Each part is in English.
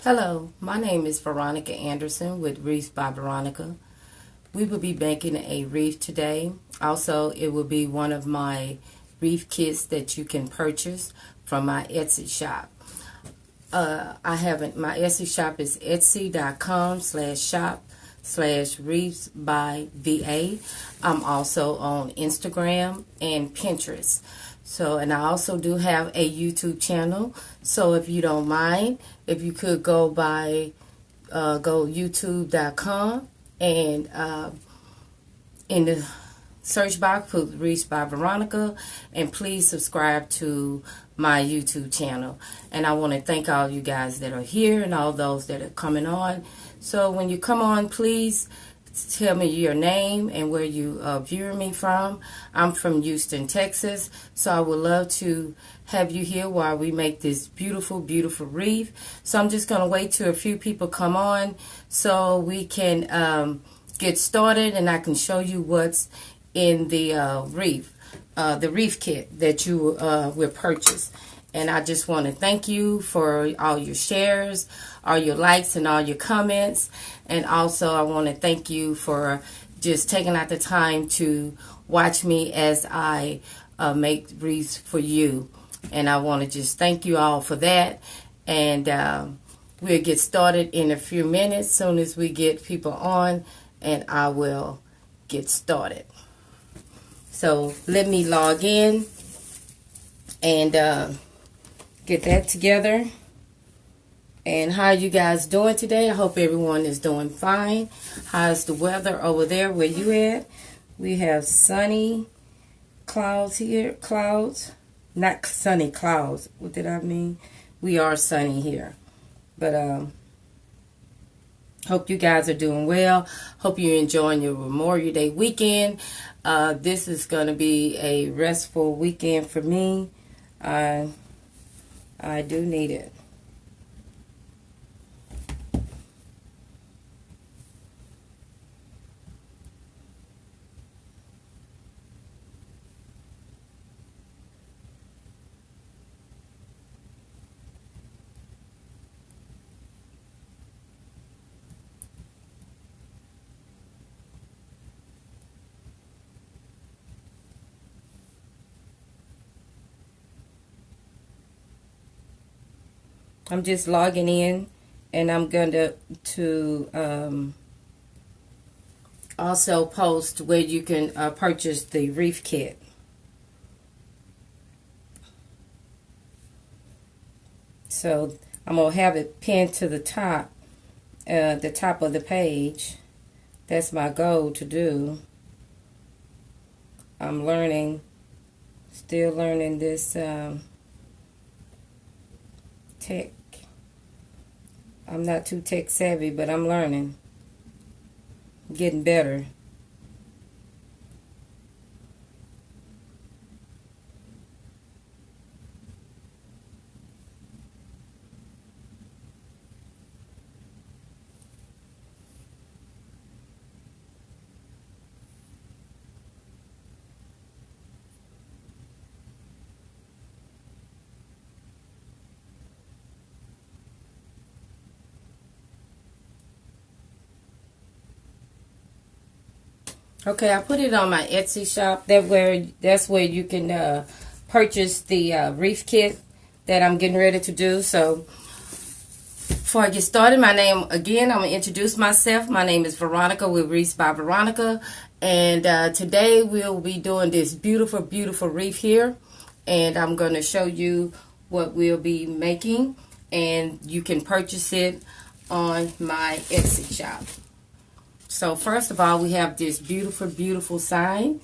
Hello, my name is Veronica Anderson with Wreath by Veronica. We will be making a wreath today. Also, it will be one of my wreath kits that you can purchase from my Etsy shop. My Etsy shop is etsy.com/shop/wreaths by VA. I'm also on Instagram and Pinterest. And I also do have a YouTube channel. So if you don't mind, if you could go youtube.com and in the search box put Wreath by Veronica, and please subscribe to my YouTube channel. And I want to thank all you guys that are here and all those that are coming on. So when you come on, please tell me your name and where you viewing me from. I'm from Houston, Texas, so I would love to have you here while we make this beautiful, beautiful wreath. So I'm just going to wait till a few people come on so we can get started, and I can show you what's in the wreath kit that you will purchase. And I just want to thank you for all your shares, all your likes, and all your comments. And also I want to thank you for just taking out the time to watch me as I make wreaths for you. And I want to just thank you all for that. And we'll get started in a few minutes, soon as we get people on, and I will get started. So let me log in and get that together. And how you guys doing today? I hope everyone is doing fine. How's the weather over there where you at? We have sunny clouds here. Clouds. Not sunny clouds. What did I mean? We are sunny here. But hope you guys are doing well. Hope you're enjoying your Memorial Day weekend. This is going to be a restful weekend for me. I do need it. I'm just logging in, and I'm going to also post where you can purchase the wreath kit. So I'm going to have it pinned to the top of the page. That's my goal to do. I'm still learning this tech. I'm not too tech savvy, but I'm learning. Getting better. Okay, I put it on my Etsy shop. That's where you can purchase the wreath kit that I'm getting ready to do. So before I get started, I'm going to introduce myself. My name is Veronica with Wreath by Veronica. And today we'll be doing this beautiful, beautiful wreath here. And I'm going to show you what we'll be making. And you can purchase it on my Etsy shop. So first of all, we have this beautiful, beautiful sign,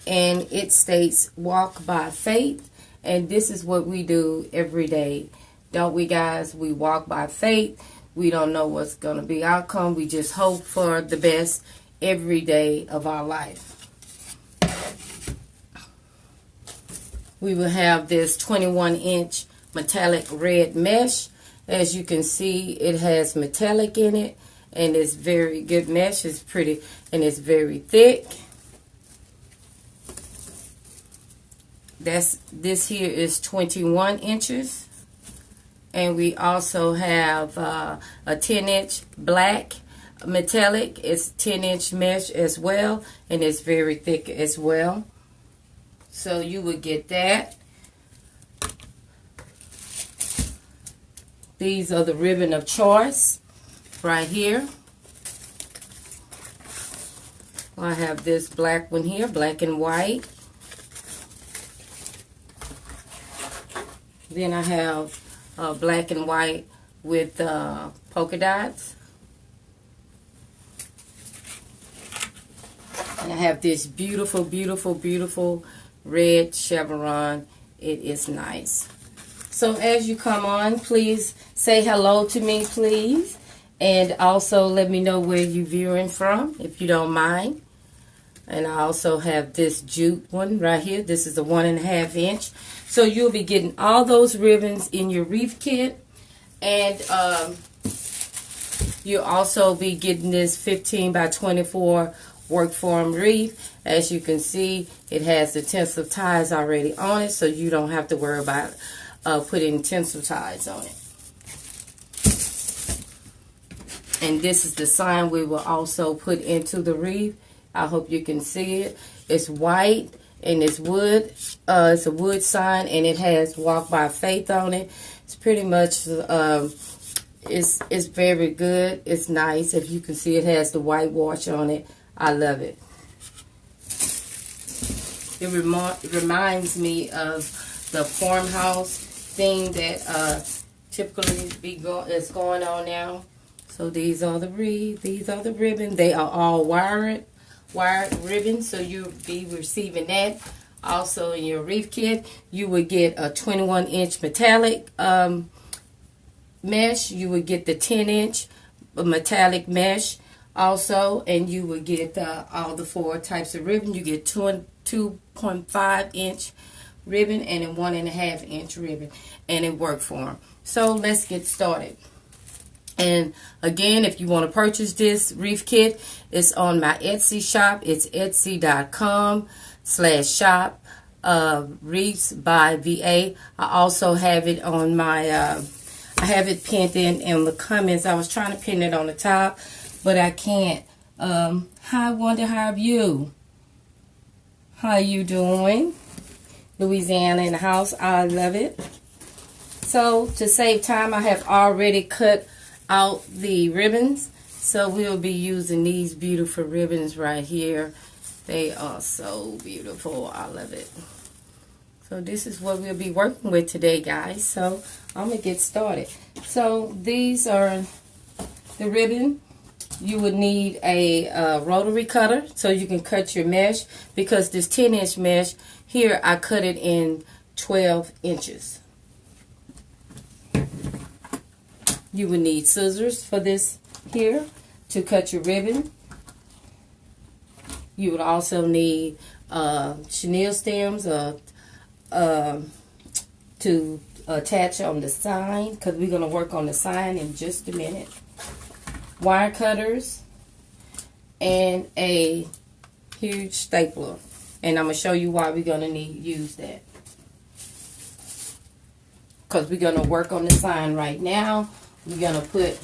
and it states walk by faith. And this is what we do every day. Don't we, guys? We walk by faith. We don't know what's going to be outcome. We just hope for the best every day of our life. We will have this 21-inch metallic red mesh. As you can see, it has metallic in it. And it's very good mesh. It's pretty, and it's very thick. This here is 21 inches. And we also have a 10-inch black metallic. It's 10-inch mesh as well, and it's very thick as well. So you would get that. These are the ribbon of choice right here. I have this black one here, black and white. Then I have black and white with polka dots. And I have this beautiful, beautiful, beautiful red chevron. It is nice. So as you come on, please say hello to me, please. And also let me know where you're viewing from, if you don't mind. And I also have this jute one right here. This is a 1.5 inch. So you'll be getting all those ribbons in your wreath kit. And you'll also be getting this 15 by 24 work form wreath. As you can see, it has the tinsel ties already on it, so you don't have to worry about putting tinsel ties on it. And this is the sign we will also put into the wreath. I hope you can see it. It's white and it's wood. It's a wood sign, and it has Walk by Faith on it. It's pretty much it's very good. It's nice. If you can see, it has the whitewash on it. I love it. It reminds me of the farmhouse thing that typically is going on now. So these are the wreath. These are the ribbon. They are all wired ribbon, so you'll be receiving that. Also in your wreath kit, you would get a 21-inch metallic mesh. You would get the 10-inch metallic mesh also, and you would get all the 4 types of ribbon. You get 2.5-inch ribbon and a 1.5-inch ribbon, and it worked for them. So let's get started. And again, if you want to purchase this wreath kit, it's on my Etsy shop. It's etsy.com/shop wreaths by VA. I also have it on my I have it pinned in the comments. I was trying to pin it on the top, but I can't. Hi Wonder, how are you? How you doing? Louisiana in the house. I love it. So to save time, I have already cut out the ribbons, so we'll be using these beautiful ribbons right here. They are so beautiful. I love it. So this is what we'll be working with today, guys. So I'm gonna get started. So these are the ribbon. You would need a rotary cutter so you can cut your mesh, because this 10-inch mesh here, I cut it in 12 inches. You would need scissors for this here to cut your ribbon. You would also need chenille stems to attach on the sign, because we're going to work on the sign in just a minute. Wire cutters and a huge stapler. And I'm going to show you why we're going to use that. Because we're going to work on the sign right now. We're going to put,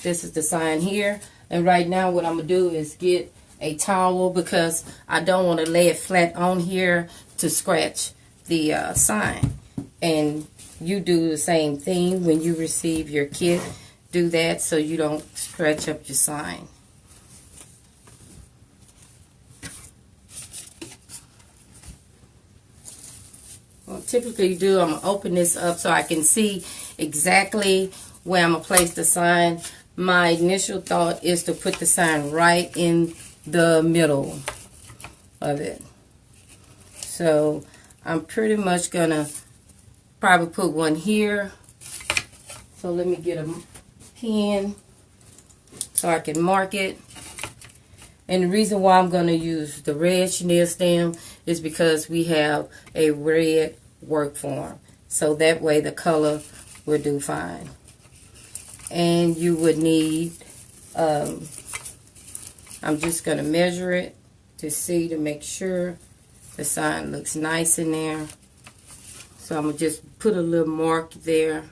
this is the sign here. And right now what I'm going to do is get a towel, because I don't want to lay it flat on here to scratch the sign. And you do the same thing when you receive your kit. Do that so you don't scratch up your sign. What I typically do, I'm going to open this up so I can see exactly where I'm going to place the sign. My initial thought is to put the sign right in the middle of it. So I'm pretty much going to probably put one here. So let me get a pen so I can mark it. And the reason why I'm going to use the red chenille stem is because we have a red work form. So that way the color will do fine. And you would need, I'm just going to measure it to see, to make sure the sign looks nice in there. So I'm going to just put a little mark there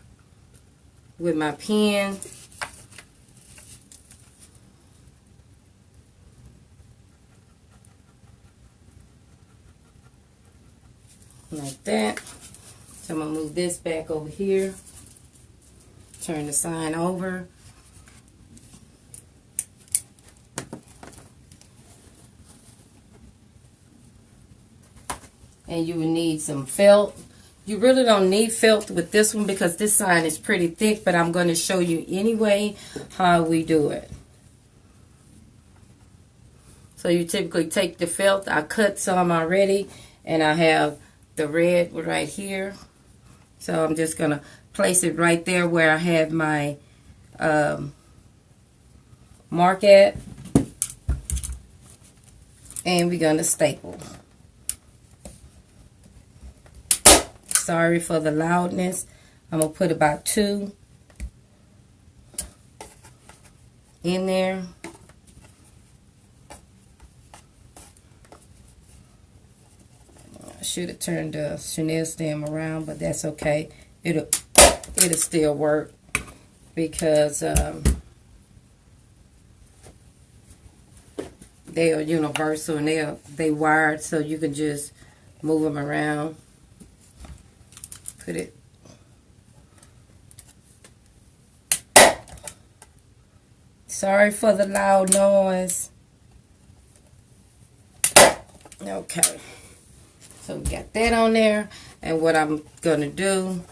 with my pen. Like that. So I'm going to move this back over here. Turn the sign over. And you will need some felt. You really don't need felt with this one because this sign is pretty thick, but I'm going to show you anyway how we do it. So you typically take the felt. I cut some already, and I have the red right here. So I'm just going to place it right there where I have my mark at. And we're going to staple. Sorry for the loudness. I'm going to put about 2 in there. I should have turned the chenille stem around, but that's okay. It'll still work because they are universal and they wired, so you can just move them around. Put it. Sorry for the loud noise. Okay. So we got that on there. And what I'm going to do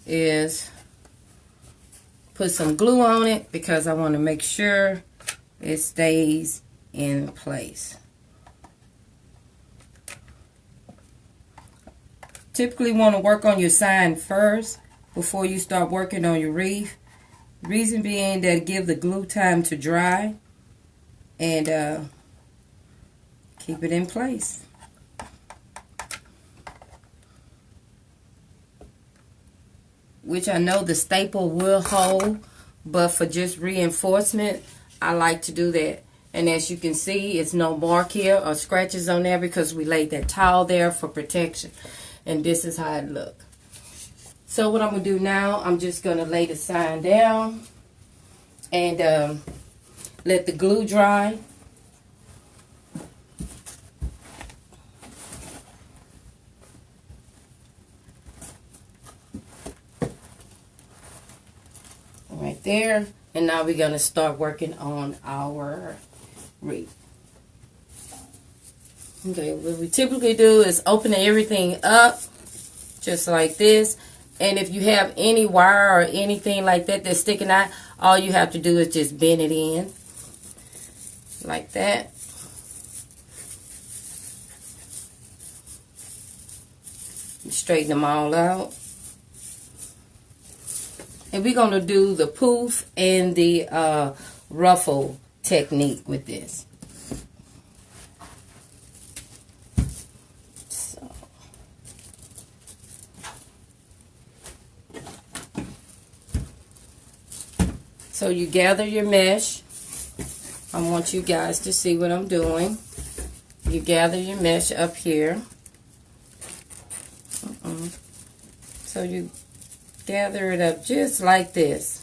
is put some glue on it because I want to make sure it stays in place. Typically want to work on your sign first before you start working on your wreath. Reason being that give the glue time to dry and keep it in place. Which I know the staple will hold, but for just reinforcement, I like to do that. And as you can see, it's no mark here or scratches on there because we laid that towel there for protection. And this is how it looks. So what I'm going to do now, I'm just going to lay the sign down and let the glue dry. Right there. And now we're going to start working on our wreath. Okay, what we typically do is open everything up just like this. And if you have any wire or anything like that that's sticking out, all you have to do is just bend it in like that. Straighten them all out. And we're going to do the poof and the ruffle technique with this. So you gather your mesh. I want you guys to see what I'm doing. You gather your mesh up here. So you gather it up just like this.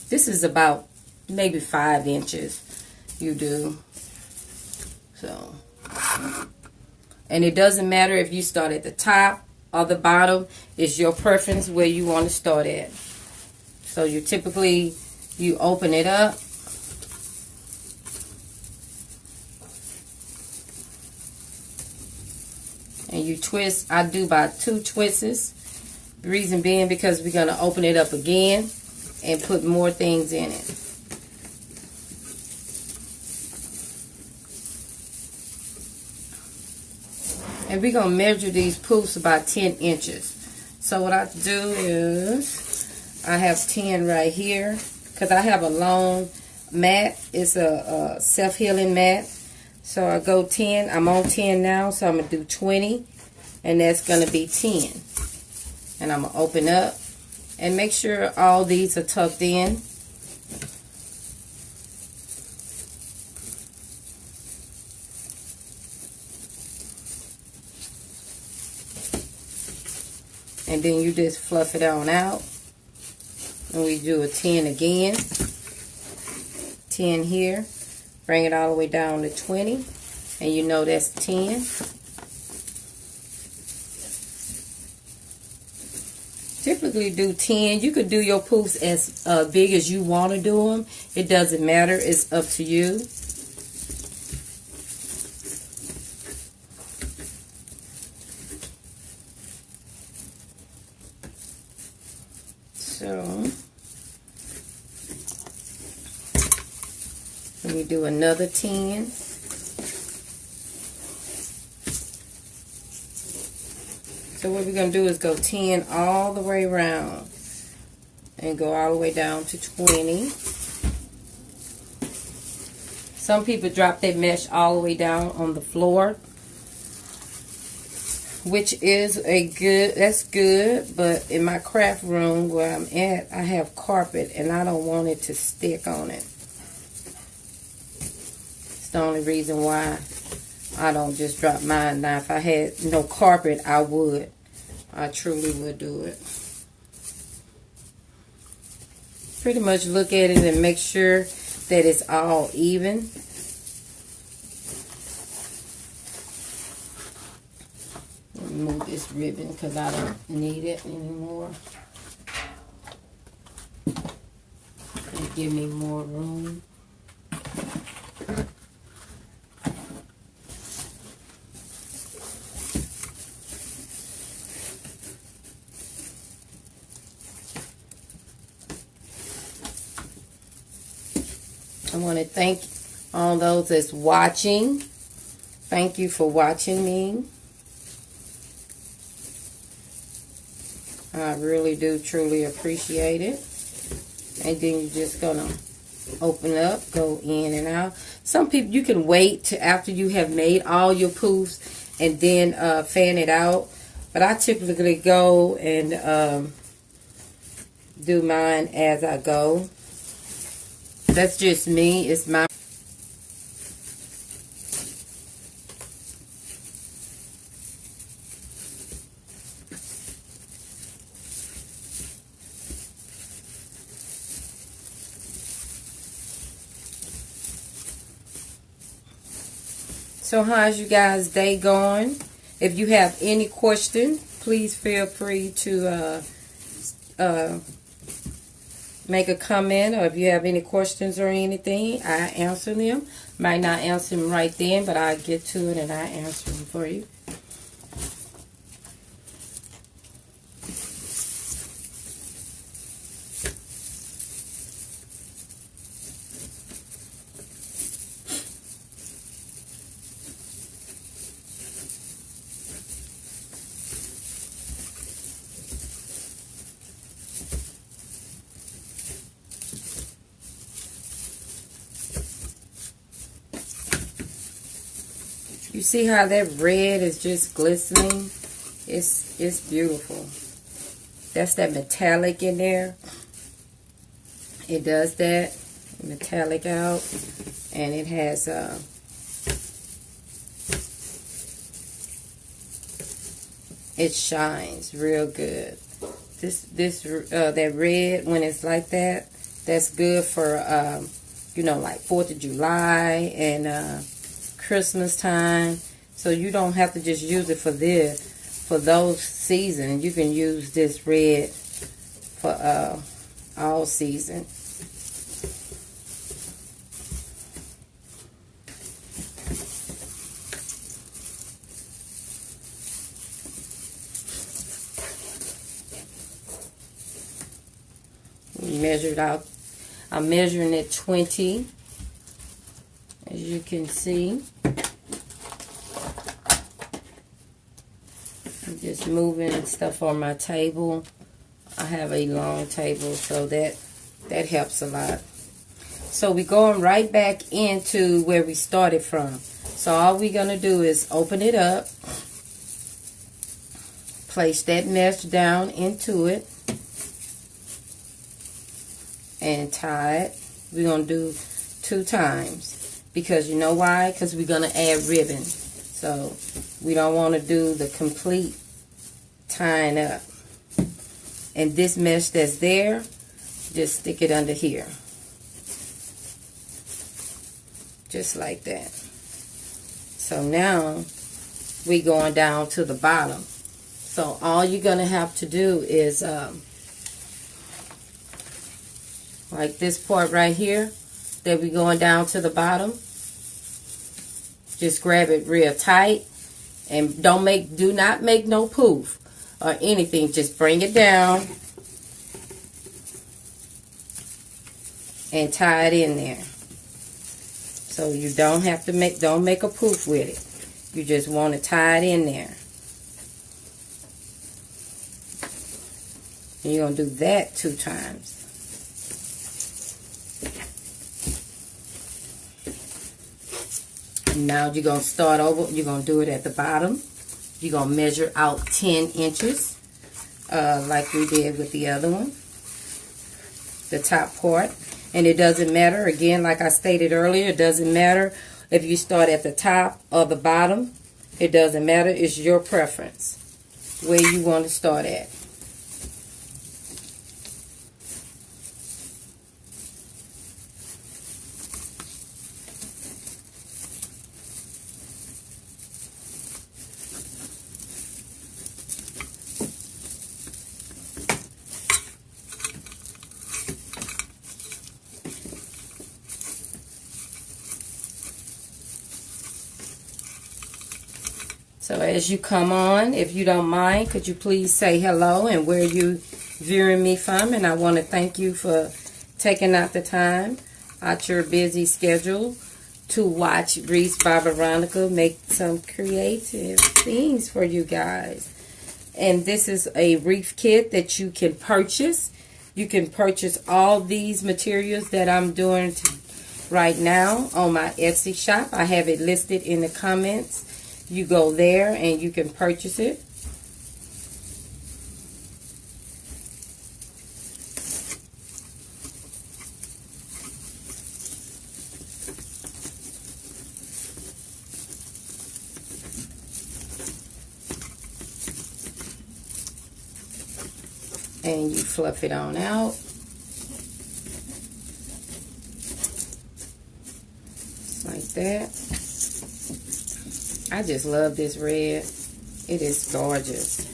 This is about maybe 5 inches you do. So, and it doesn't matter if you start at the top or the bottom. It's your preference where you want to start at. So you typically, you open it up. And you twist. I do about 2 twists. The reason being because we're going to open it up again and put more things in it. And we're going to measure these poofs about 10 inches. So what I do is, I have 10 right here. Because I have a long mat. It's a self-healing mat. So I go 10. I'm on 10 now. So I'm going to do 20. And that's going to be 10. And I'm going to open up. And make sure all these are tucked in. and then you just fluff it on out. And we do a 10 again. 10 here. Bring it all the way down to 20. And you know that's 10. Typically do 10. You could do your poofs as big as you want to do them. It doesn't matter. It's up to you. So, let me do another 10. So what we're going to do is go 10 all the way around and go all the way down to 20. Some people drop their mesh all the way down on the floor, which is that's good, but in my craft room where I'm at, I have carpet and I don't want it to stick on it. It's the only reason why I don't just drop mine. Now, if I had no carpet, I would. I truly would do it. Pretty much look at it and make sure that it's all even. Let me move this ribbon because I don't need it anymore. It'll give me more room. I want to thank all those that's watching. Thank you for watching me. I really do truly appreciate it. And then you're just going to open up, go in and out. Some people, you can wait till after you have made all your poofs and then fan it out. But I typically go and do mine as I go. That's just me. It's my... So how's you guys' day going? If you have any question, please feel free to make a comment, or if you have any questions or anything, I answer them. Might not answer them right then, but I get to it and I answer them for you. You see how that red is just glistening? It's beautiful. That's that metallic in there. It does that metallic out, and it has it shines real good. That red, when it's like that, that's good for you know, like 4th of July and Christmas time. So you don't have to just use it for those seasons. You can use this red for all season. Measured out. I'm measuring it 20, as you can see. I'm just moving stuff on my table. I have a long table, so that helps a lot. So we're going right back into where we started from. So all we're going to do is open it up, place that mesh down into it, and tie it. We're going to do 2 times. Because you know why? Because we're going to add ribbon. So we don't want to do the complete tying up. And this mesh that's there, just stick it under here. Just like that. So now we going down to the bottom. So all you're going to have to do is like this part right here that we going down to the bottom. Just grab it real tight and do not make no poof or anything. Just bring it down and tie it in there. So you don't have to make a poof with it. You just want to tie it in there. And you're going to do that 2 times. Now you're going to start over. You're going to do it at the bottom. You're going to measure out 10 inches like we did with the other one. The top part. And it doesn't matter. Again, like I stated earlier, it doesn't matter if you start at the top or the bottom. It doesn't matter. It's your preference where you want to start at. So as you come on, if you don't mind, could you please say hello and where you viewing me from? And I want to thank you for taking out the time out your busy schedule to watch Wreath by Veronica make some creative things for you guys. And this is a wreath kit that you can purchase. You can purchase all these materials that I'm doing right now on my Etsy shop. I have it listed in the comments. You go there and you can purchase it. And you fluff it on out. Just like that. I just love this red. It is gorgeous.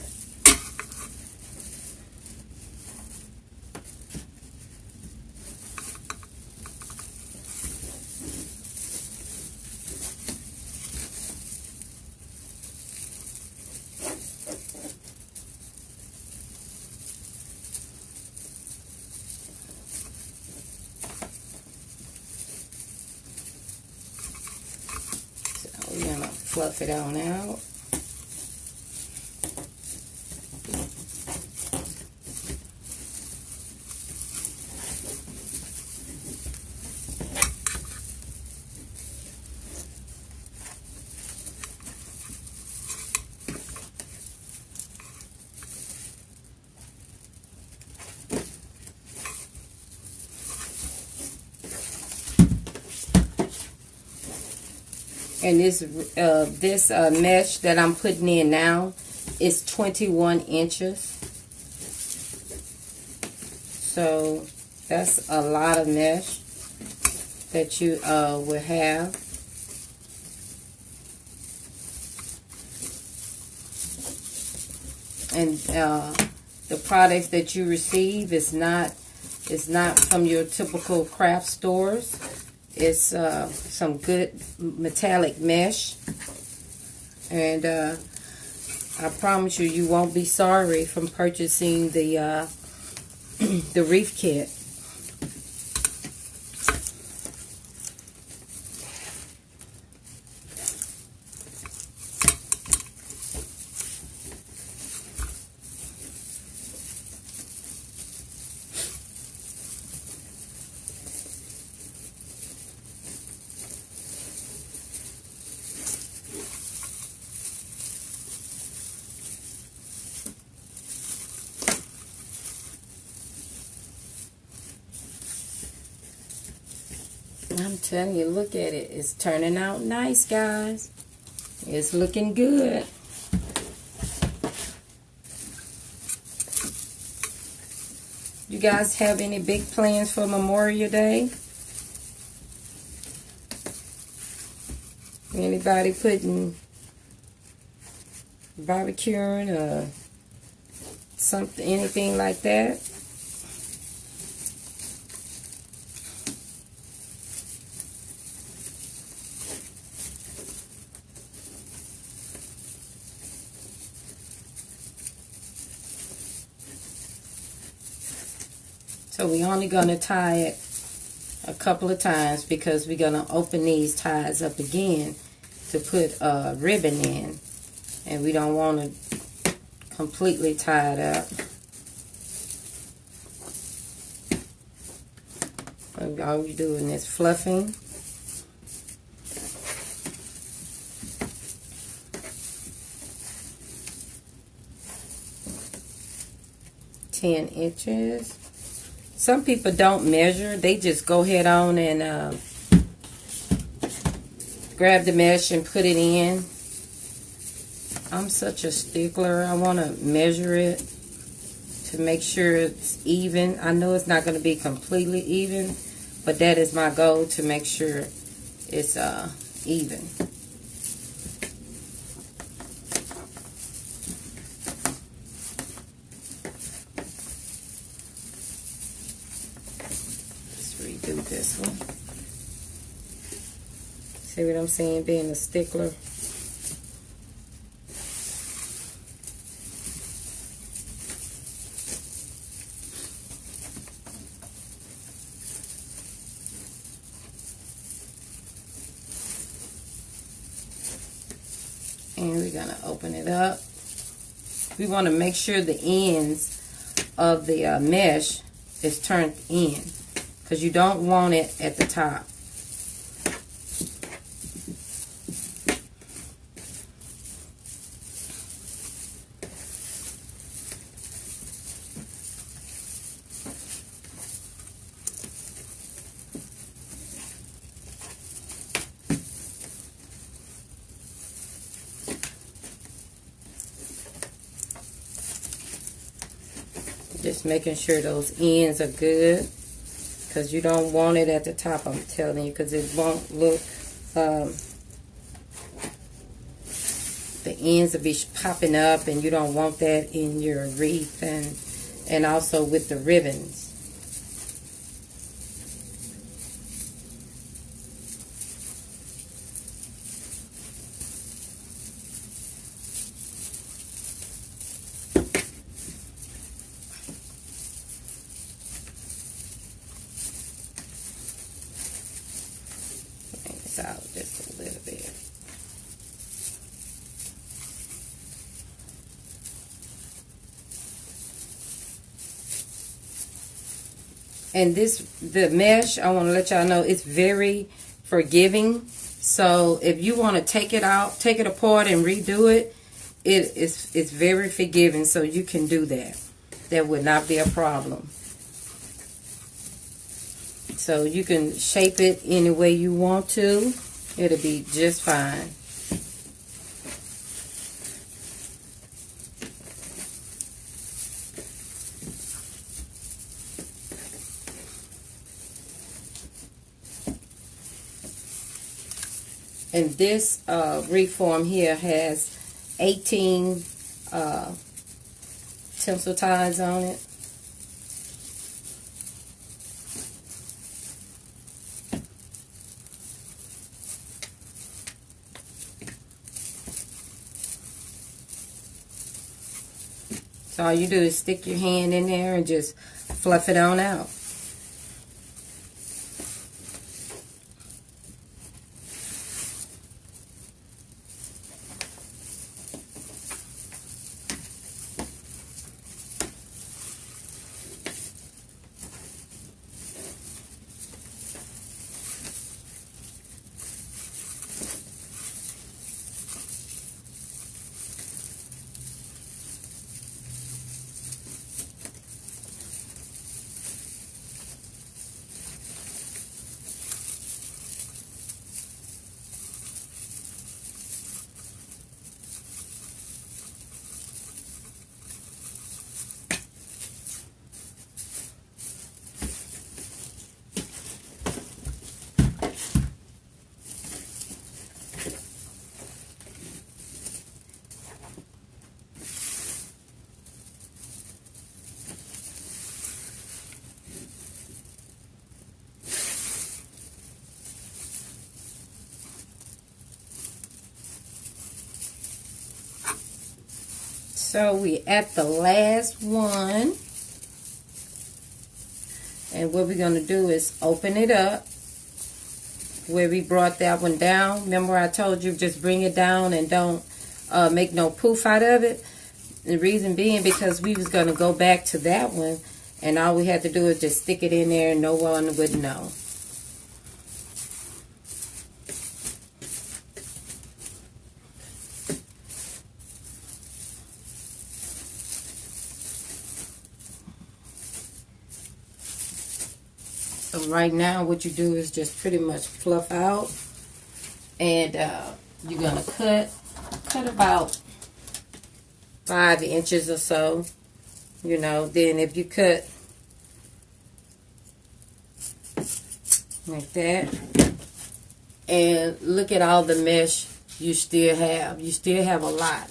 So we're gonna fluff it on out. And this mesh that I'm putting in now is 21 inches. So that's a lot of mesh that you will have. And the products that you receive is not from your typical craft stores. It's some good metallic mesh, and I promise you, you won't be sorry from purchasing the Wreath Kit. I'm telling you, look at it. It's turning out nice, guys. It's looking good. guys have any big plans for Memorial Day? Anybody putting barbecuing or something, anything like that? So we're only going to tie it a couple of times because we're going to open these ties up again to put a ribbon in. And we don't want to completely tie it up. All you're doing is fluffing. $10". Some people don't measure. They just go ahead on and grab the mesh and put it in. I'm such a stickler. I want to measure it to make sure it's even. I know it's not going to be completely even, but that is my goal, to make sure it's even. Do this one. See what I'm saying? Being a stickler. And we're gonna open it up. We want to make sure the ends of the mesh is turned in, because you don't want it at the top. Just making sure those ends are good, because you don't want it at the top, I'm telling you, because it won't look, the ends will be popping up, and you don't want that in your wreath, and also with the ribbons. Out just a little bit. And the mesh, I want to let y'all know, it's very forgiving. So if you want to take it out, take it apart and redo it, it's very forgiving. So you can do that. That would not be a problem. So you can shape it any way you want to. It'll be just fine. And this wreath form here has 18 tinsel ties on it. So all you do is stick your hand in there and just fluff it on out. So we at the last one. And what we're going to do is open it up where we brought that one down. Remember I told you just bring it down and don't make no poof out of it. The reason being because we was going to go back to that one, and all we had to do is just stick it in there and no one would know. So right now what you do is just pretty much fluff out, and you're going to cut about 5 inches or so, you know. Then if you cut like that, and look at all the mesh you still have. You still have a lot.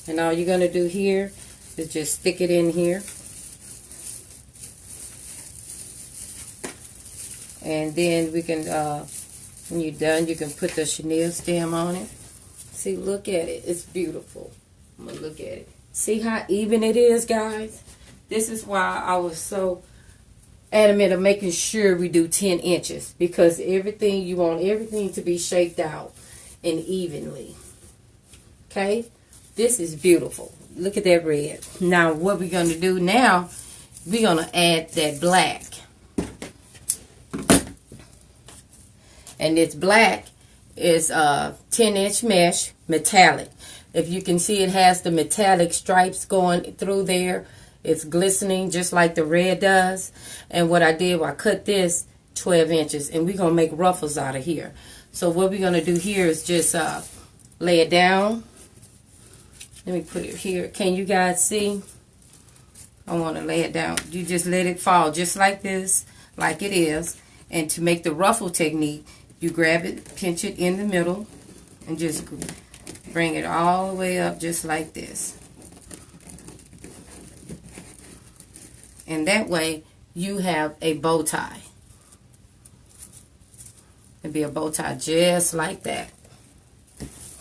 And all you're going to do here is just stick it in here. And then we can, when you're done, you can put the chenille stem on it. See, look at it. It's beautiful. I'm going to look at it. See how even it is, guys? This is why I was so adamant of making sure we do 10 inches. Because everything, you want everything to be shaped out and evenly. Okay? This is beautiful. Look at that red. Now, what we're going to do now, we're going to add that black. And this black is 10-inch mesh metallic. If you can see, it has the metallic stripes going through there. It's glistening just like the red does. And what I did, I cut this 12 inches. And we're going to make ruffles out of here. So what we're going to do here is just lay it down. Let me put it here. Can you guys see? I want to lay it down. You just let it fall just like this, like it is. And to make the ruffle technique, you grab it, pinch it in the middle, and just bring it all the way up just like this. And that way, you have a bow tie. It'll be a bow tie just like that.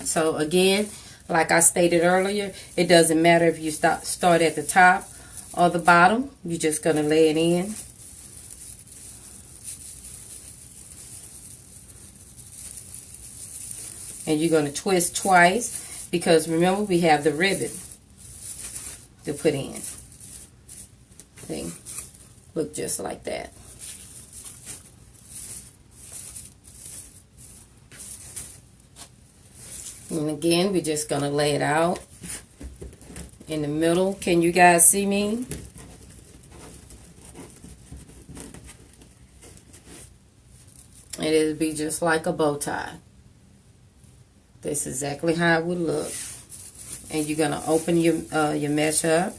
So again, like I stated earlier, it doesn't matter if you start at the top or the bottom. You're just going to lay it in. And you're going to twist twice because remember we have the ribbon to put in. See? Look just like that. And again, we're just going to lay it out in the middle. Can you guys see me? And it'll be just like a bow tie. That's exactly how it would look. And you're going to open your mesh up.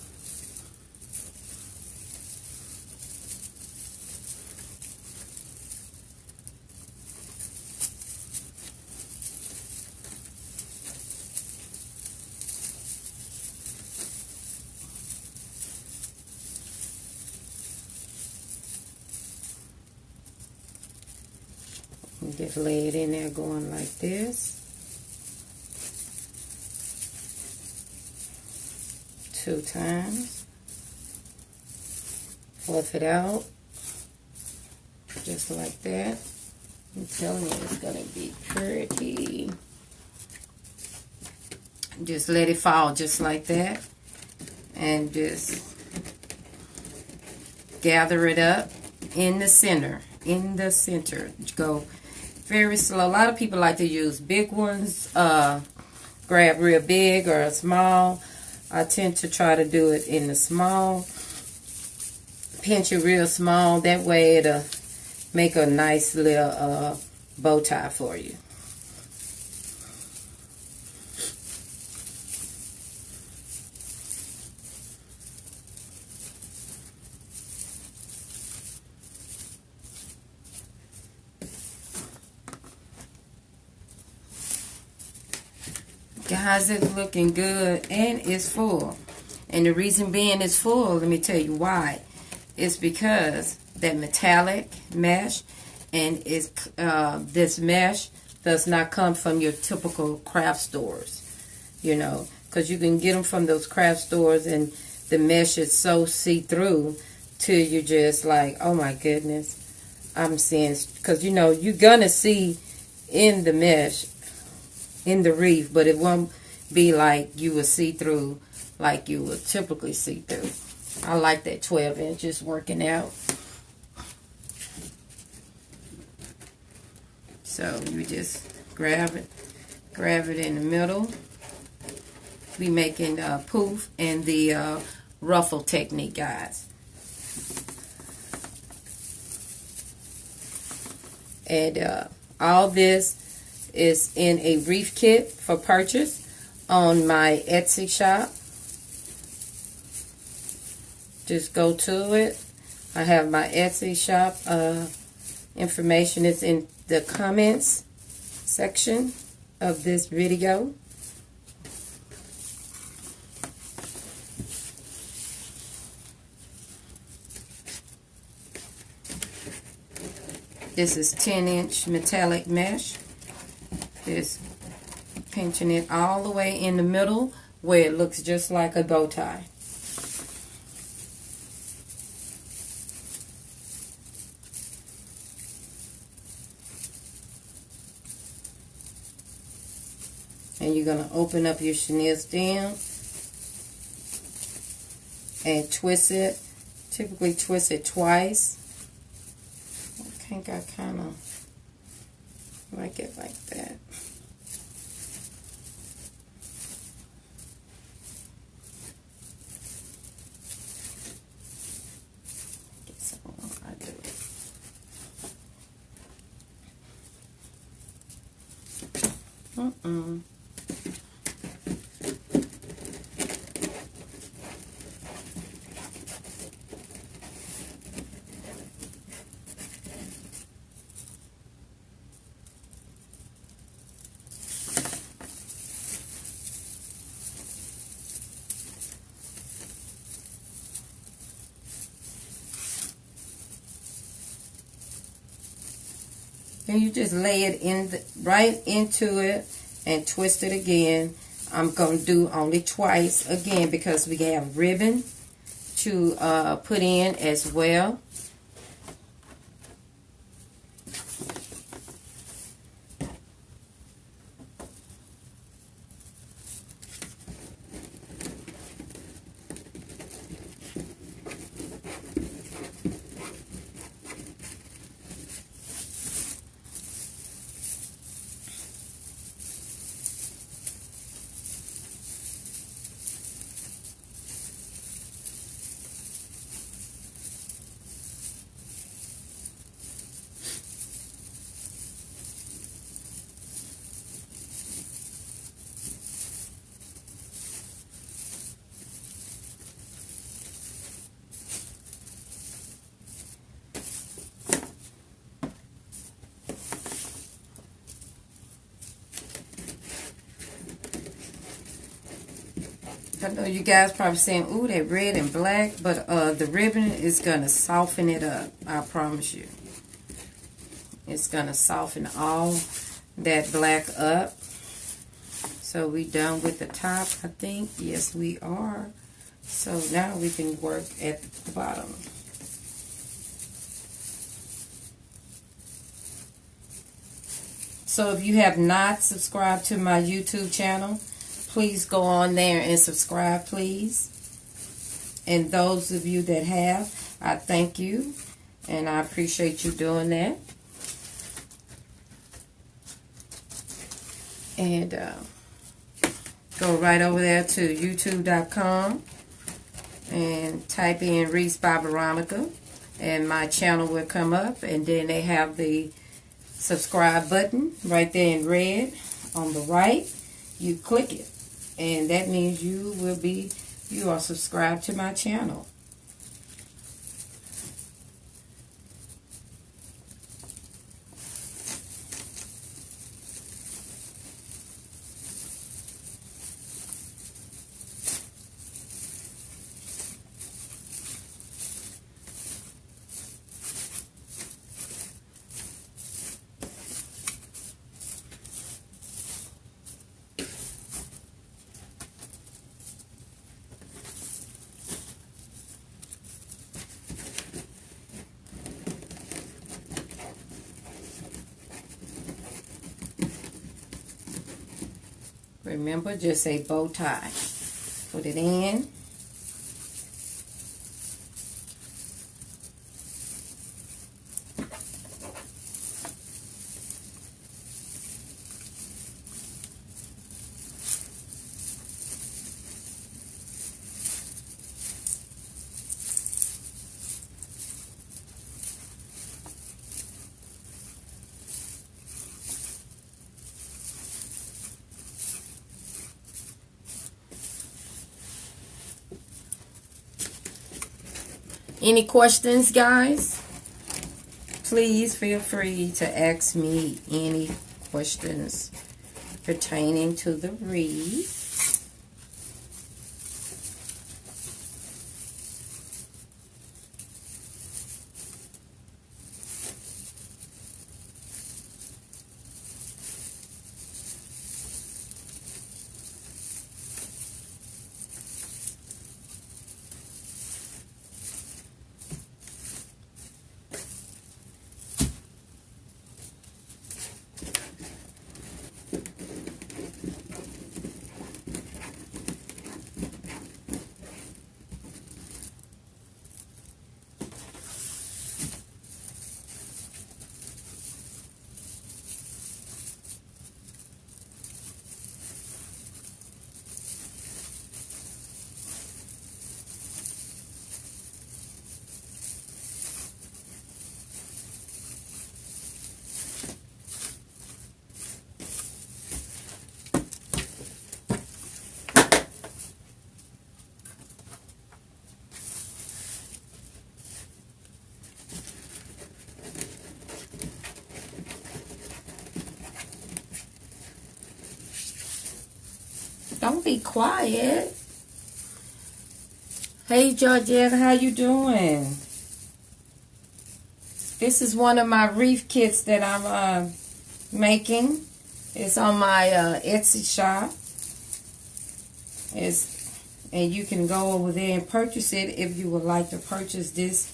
And just lay it in there going like this. 2 times. Fluff it out. Just like that. I'm telling you, it's going to be pretty. Just let it fall just like that. And just gather it up in the center. In the center. Go very slow. A lot of people like to use big ones. Grab real big or small. I tend to try to do it in the small. Pinch it real small. That way it'll make a nice little bow tie for you. Guys, it's looking good and it's full. And the reason being it's full, let me tell you why. It's because that metallic mesh and this mesh does not come from your typical craft stores. you know, because you can get them from those craft stores and the mesh is so see-through till you're just like, oh my goodness, I'm seeing, because you know, you're gonna see in the mesh, in the wreath, but it won't be like you will see through like you would typically see through. I like that 12 inch just working out. So you just grab it in the middle. We making poof and the ruffle technique, guys. And all this is in a wreath kit for purchase on my Etsy shop. Just go to it. I have my Etsy shop. Information is in the comments section of this video. This is 10-inch metallic mesh. Just pinching it all the way in the middle where it looks just like a bow tie. And you're going to open up your chenille stem and twist it. Typically twist it twice. I think I kind of like it like that. Get some more. I do it. And you just lay it in right into it and twist it again. I'm going to do only twice again because we have ribbon to put in as well. I know you guys probably saying, ooh, that red and black, but the ribbon is going to soften it up. I promise you. It's going to soften all that black up. So we done with the top, I think. Yes, we are. So now we can work at the bottom. So if you have not subscribed to my YouTube channel, please go on there and subscribe, please. And those of you that have, I thank you. And I appreciate you doing that. And go right over there to youtube.com and type in Wreath by Veronica. And my channel will come up. And then they have the subscribe button right there in red on the right. You click it. And that means you are subscribed to my channel. Remember, just a bow tie. Put it in. Any questions, guys? Please feel free to ask me any questions pertaining to the wreath. Don't be quiet. Hey, Georgette, how you doing? This is one of my wreath kits that I'm making. It's on my Etsy shop. And you can go over there and purchase it if you would like to purchase this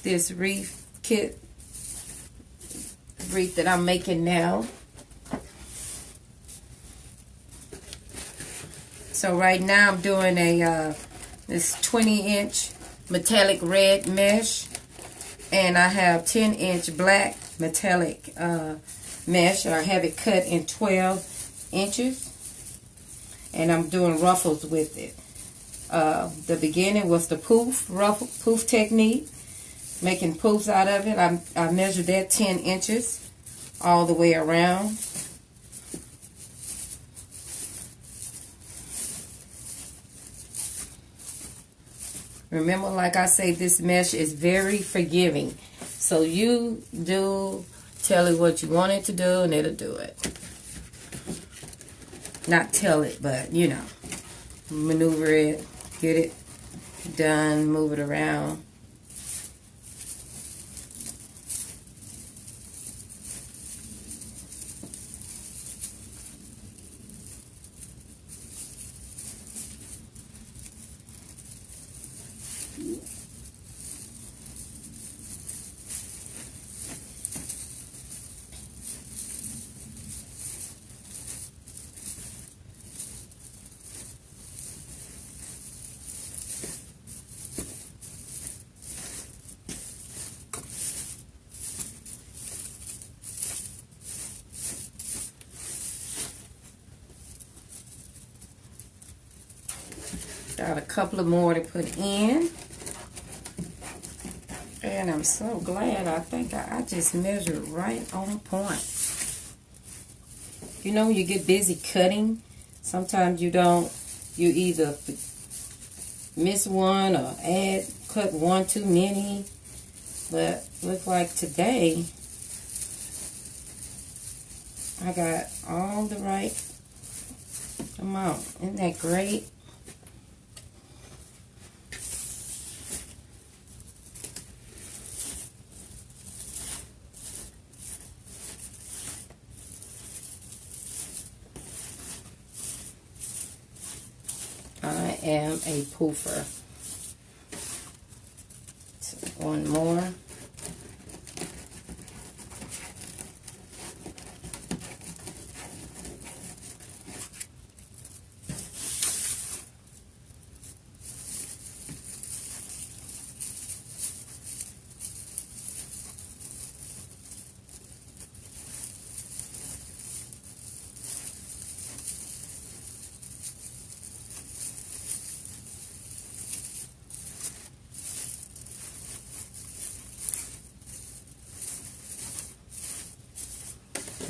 this wreath kit wreath that I'm making now. So right now I'm doing a this 20-inch metallic red mesh, and I have 10-inch black metallic mesh. I have it cut in 12 inches, and I'm doing ruffles with it. The beginning was the poof technique, making poofs out of it. I measured that 10 inches all the way around. Remember, like I say, this mesh is very forgiving. So you do tell it what you want it to do, and it'll do it. Not tell it, but, you know, maneuver it, get it done, move it around. Got a couple of more to put in. And I'm so glad. I think I just measured right on point. You know, when you get busy cutting, sometimes you either miss one or cut one too many. But look like today, I got all the right amount. Isn't that great? I am a poofer. So one more.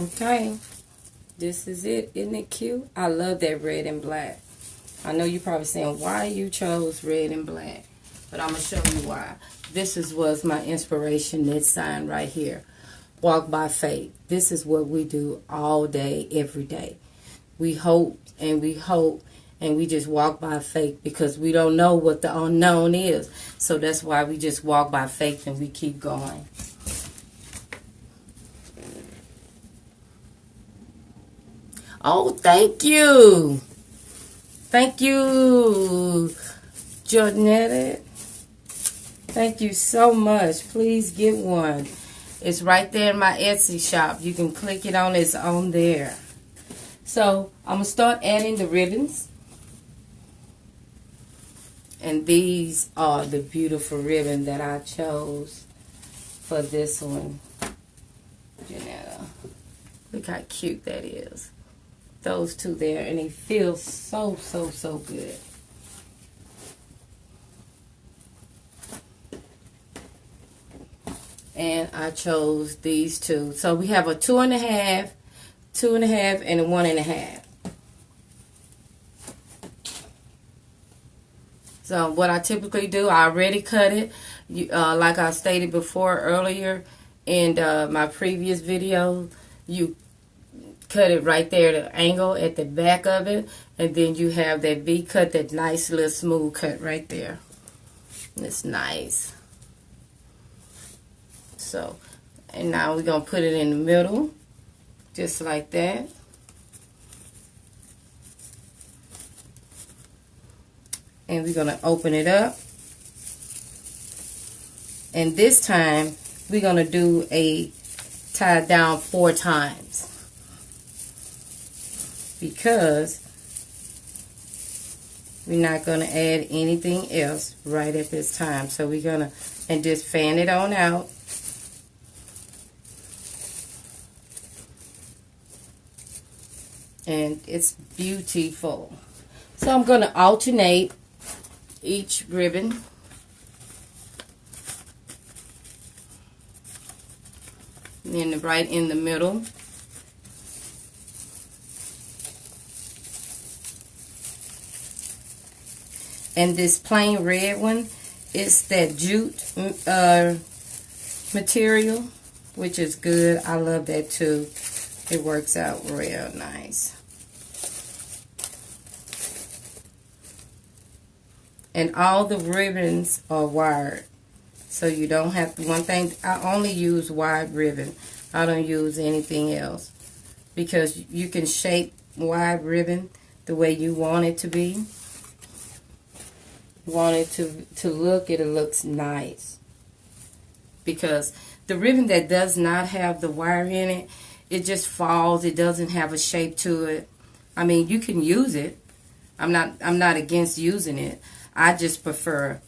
Okay, this is it. Isn't it cute? I love that red and black. I know you're probably saying, why you chose red and black? But I'm going to show you why. This was my inspiration, this sign right here. Walk by faith. This is what we do all day, every day. We hope and we hope and we just walk by faith because we don't know what the unknown is. So that's why we just walk by faith and we keep going. Oh, thank you. Thank you, Jordanette. Thank you so much. Please get one. It's right there in my Etsy shop. You can click it on. It's on there. So I'm going to start adding the ribbons. And these are the beautiful ribbon that I chose for this one. Janetta. Look how cute that is. Those two there. And they feel so, so, so good. And I chose these two. So we have a 2.5, 2.5, and a 1.5. So what I typically do, I already cut it. Like I stated before earlier in my previous video, you cut it right there, the angle at the back of it. And then you have that V cut, that nice little smooth cut right there. It's nice. So, and now we're going to put it in the middle, just like that. And we're going to open it up. And this time, we're going to do a tie down 4 times. Because we're not going to add anything else right at this time. So we're going to, and just fan it on out. And it's beautiful. So I'm going to alternate each ribbon. And then right in the middle. And this plain red one is that jute material, which is good. I love that too. It works out real nice. And all the ribbons are wired. So you don't have to, one thing, I only use wide ribbon. I don't use anything else. Because you can shape wide ribbon the way you want it to be. Want it to look, it looks nice. Because the ribbon that does not have the wire in it, it just falls. It doesn't have a shape to it. I mean, you can use it. I'm not against using it. I just prefer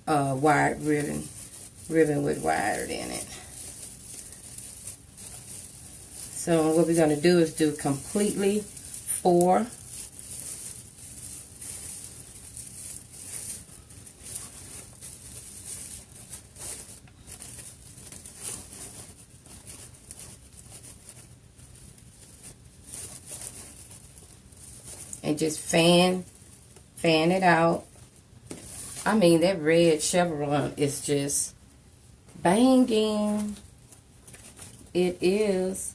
wide ribbon with wire in it. So what we're going to do is do completely 4. And just fan it out. I mean, that red chevron is just banging. It is.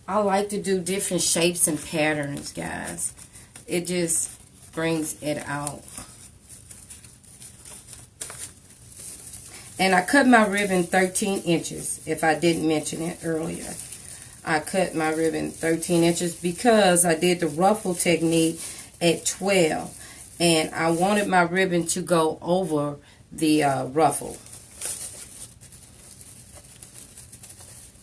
I like to do different shapes and patterns, guys. It just brings it out. And I cut my ribbon 13 inches, if I didn't mention it earlier. I cut my ribbon 13 inches because I did the ruffle technique at 12. And I wanted my ribbon to go over the ruffle.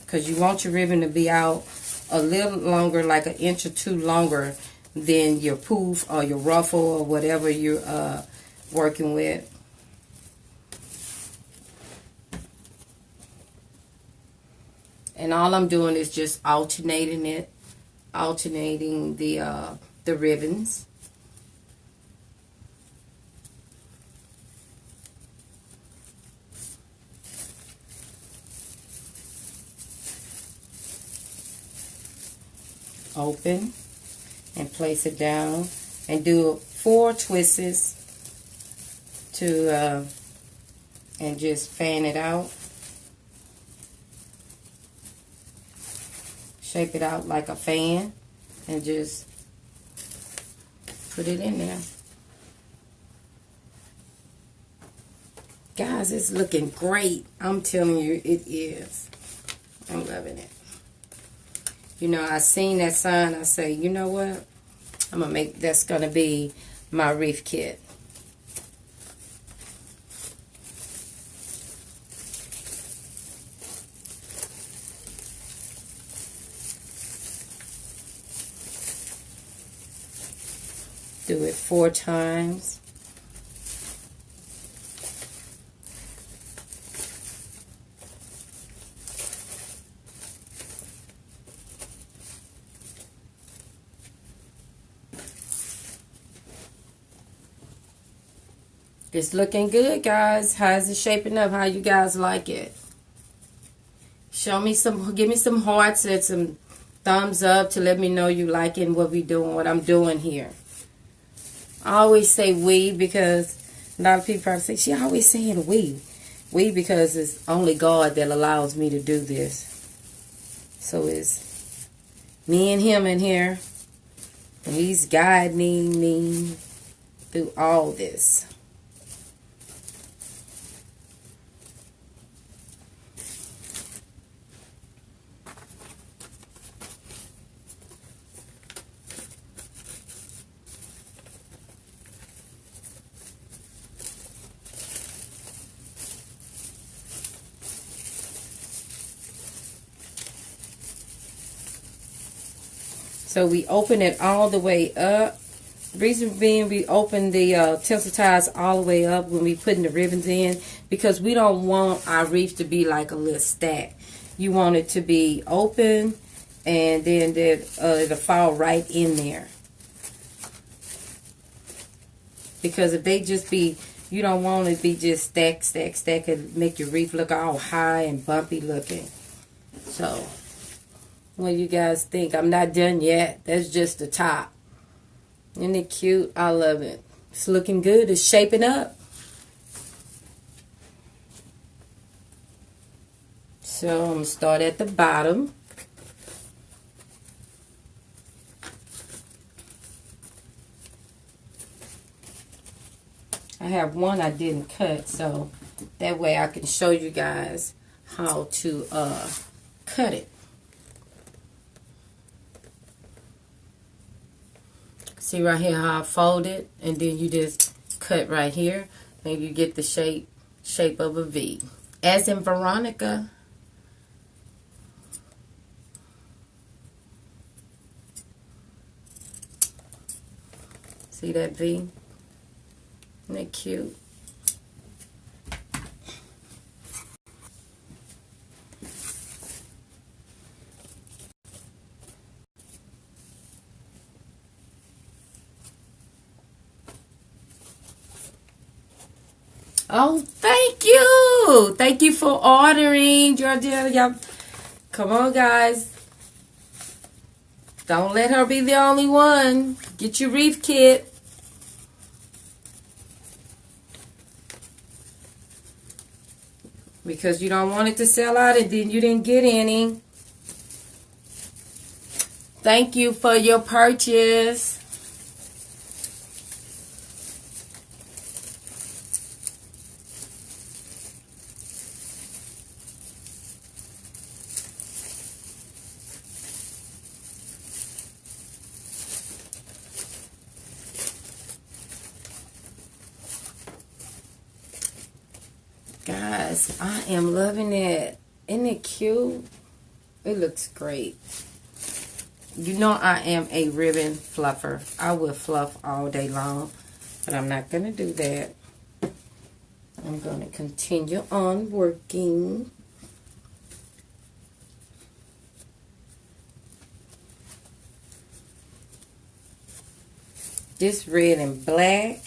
Because you want your ribbon to be out a little longer, like an inch or 2 longer than your poof or your ruffle or whatever you're working with. And all I'm doing is just alternating the ribbons. open and place it down and do 4 twists to and just fan it out. Shape it out like a fan and just put it in there. Guys, it's looking great. I'm telling you, it is. I'm loving it. You know, I seen that sign. I say, you know what? I'm going to make, that's going to be my wreath kit. Do it 4 times. It's looking good, guys. How's it shaping up? How you guys like it? Show me some, give me some hearts and some thumbs up to let me know you liking what we doing, what I'm doing here. I always say we because a lot of people probably say, she always saying we. We because it's only God that allows me to do this. So it's me and him in here. And he's guiding me through all this. So we open it all the way up. The reason being we open the tinsel ties all the way up when we putting the ribbons in, because we don't want our wreath to be like a little stack. You want it to be open and then it'll fall right in there. Because if they just be, you don't want it to be just stack, stack, stack and make your wreath look all high and bumpy looking. So what do you guys think? I'm not done yet. That's just the top. Isn't it cute? I love it. It's looking good. It's shaping up. So I'm going to start at the bottom. I have one I didn't cut, so that way I can show you guys how to cut it. See right here how I fold it, and then you just cut right here, and you get the shape of a V, as in Veronica. See that V? Isn't that cute? Oh, thank you. Thank you for ordering, Georgia. Y'all, come on, guys. Don't let her be the only one. Get your wreath kit. Because you don't want it to sell out and then you didn't get any. Thank you for your purchase. Guys, I am loving it. Isn't it cute? It looks great. You know I am a ribbon fluffer. I will fluff all day long, but I'm not going to do that. I'm going to continue on working. This red and black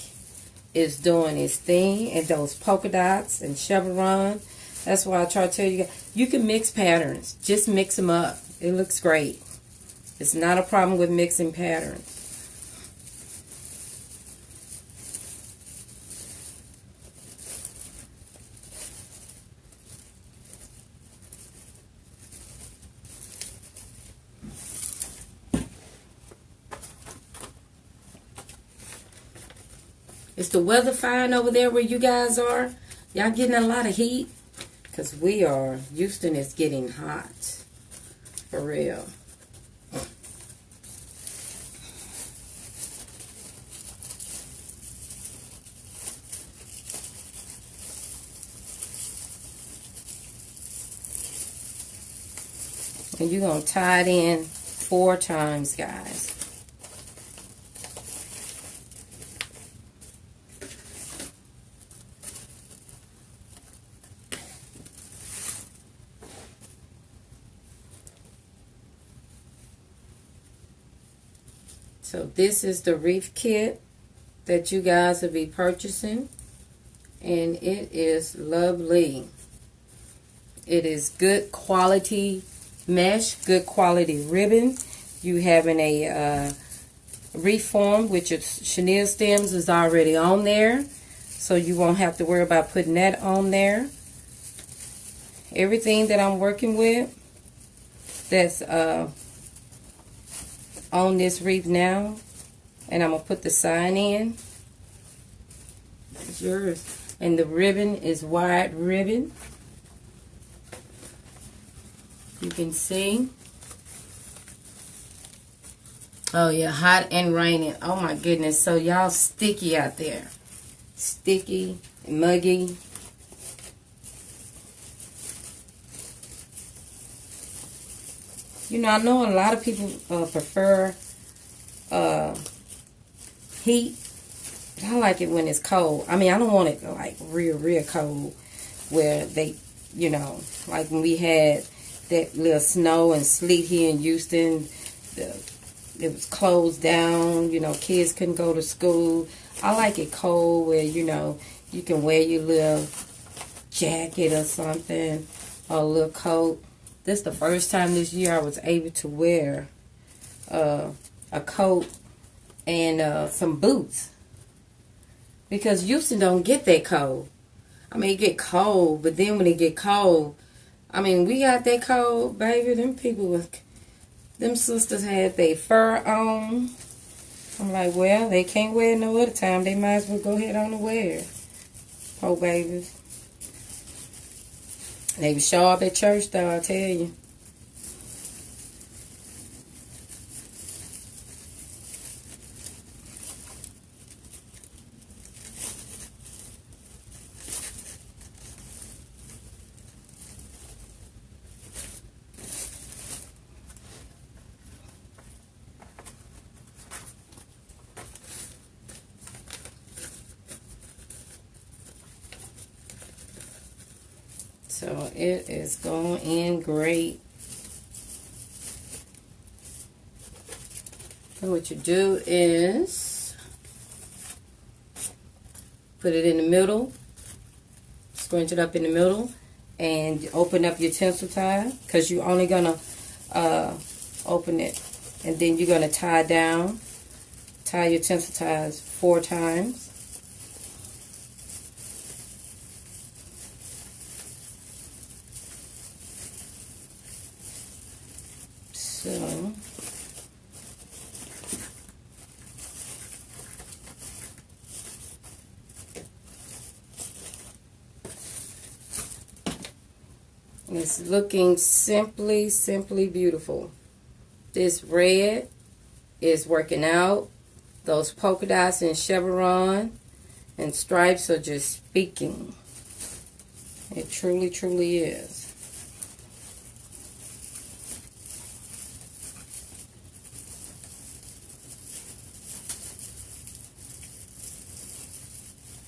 is doing its thing, and those polka dots and chevron. That's why I try to tell you guys, you can mix patterns. Just mix them up. It looks great. It's not a problem with mixing patterns. Is the weather fine over there where you guys are? Y'all getting a lot of heat? Because we are. Houston is getting hot. For real. And you're going to tie it in 4 times, guys. So this is the Wreath Kit that you guys will be purchasing. And it is lovely. It is good quality mesh, good quality ribbon. You having a wreath form, which your chenille stems is already on there. So you won't have to worry about putting that on there. Everything that I'm working with that's on this wreath now, and I'm going to put the sign in. It's yours. And the ribbon is wide ribbon. You can see. Oh yeah, hot and raining. Oh my goodness. So y'all sticky out there. Sticky and muggy. You know, I know a lot of people prefer heat. I like it when it's cold. I mean, I don't want it like real cold where they, you know, like when we had that little snow and sleet here in Houston, it was closed down, you know, kids couldn't go to school. I like it cold where, you know, you can wear your little jacket or something, or a little coat. This is the first time this year I was able to wear a coat and some boots. Because Houston don't get that cold. I mean, it get cold, but then when it get cold, I mean, we got that cold, baby. Them sisters had their fur on. I'm like, well, they can't wear it no other time. They might as well go ahead on and wear it. Poor babies. They would show up at church, though, I tell you. So it is going in great. And what you do is put it in the middle, scrunch it up in the middle, and open up your tinsel tie, because you're only going to open it, and then you're going to tie down. Tie your tinsel ties 4 times. So, it's looking simply beautiful. This red is working out. Those polka dots and chevron and stripes are just speaking. It truly is.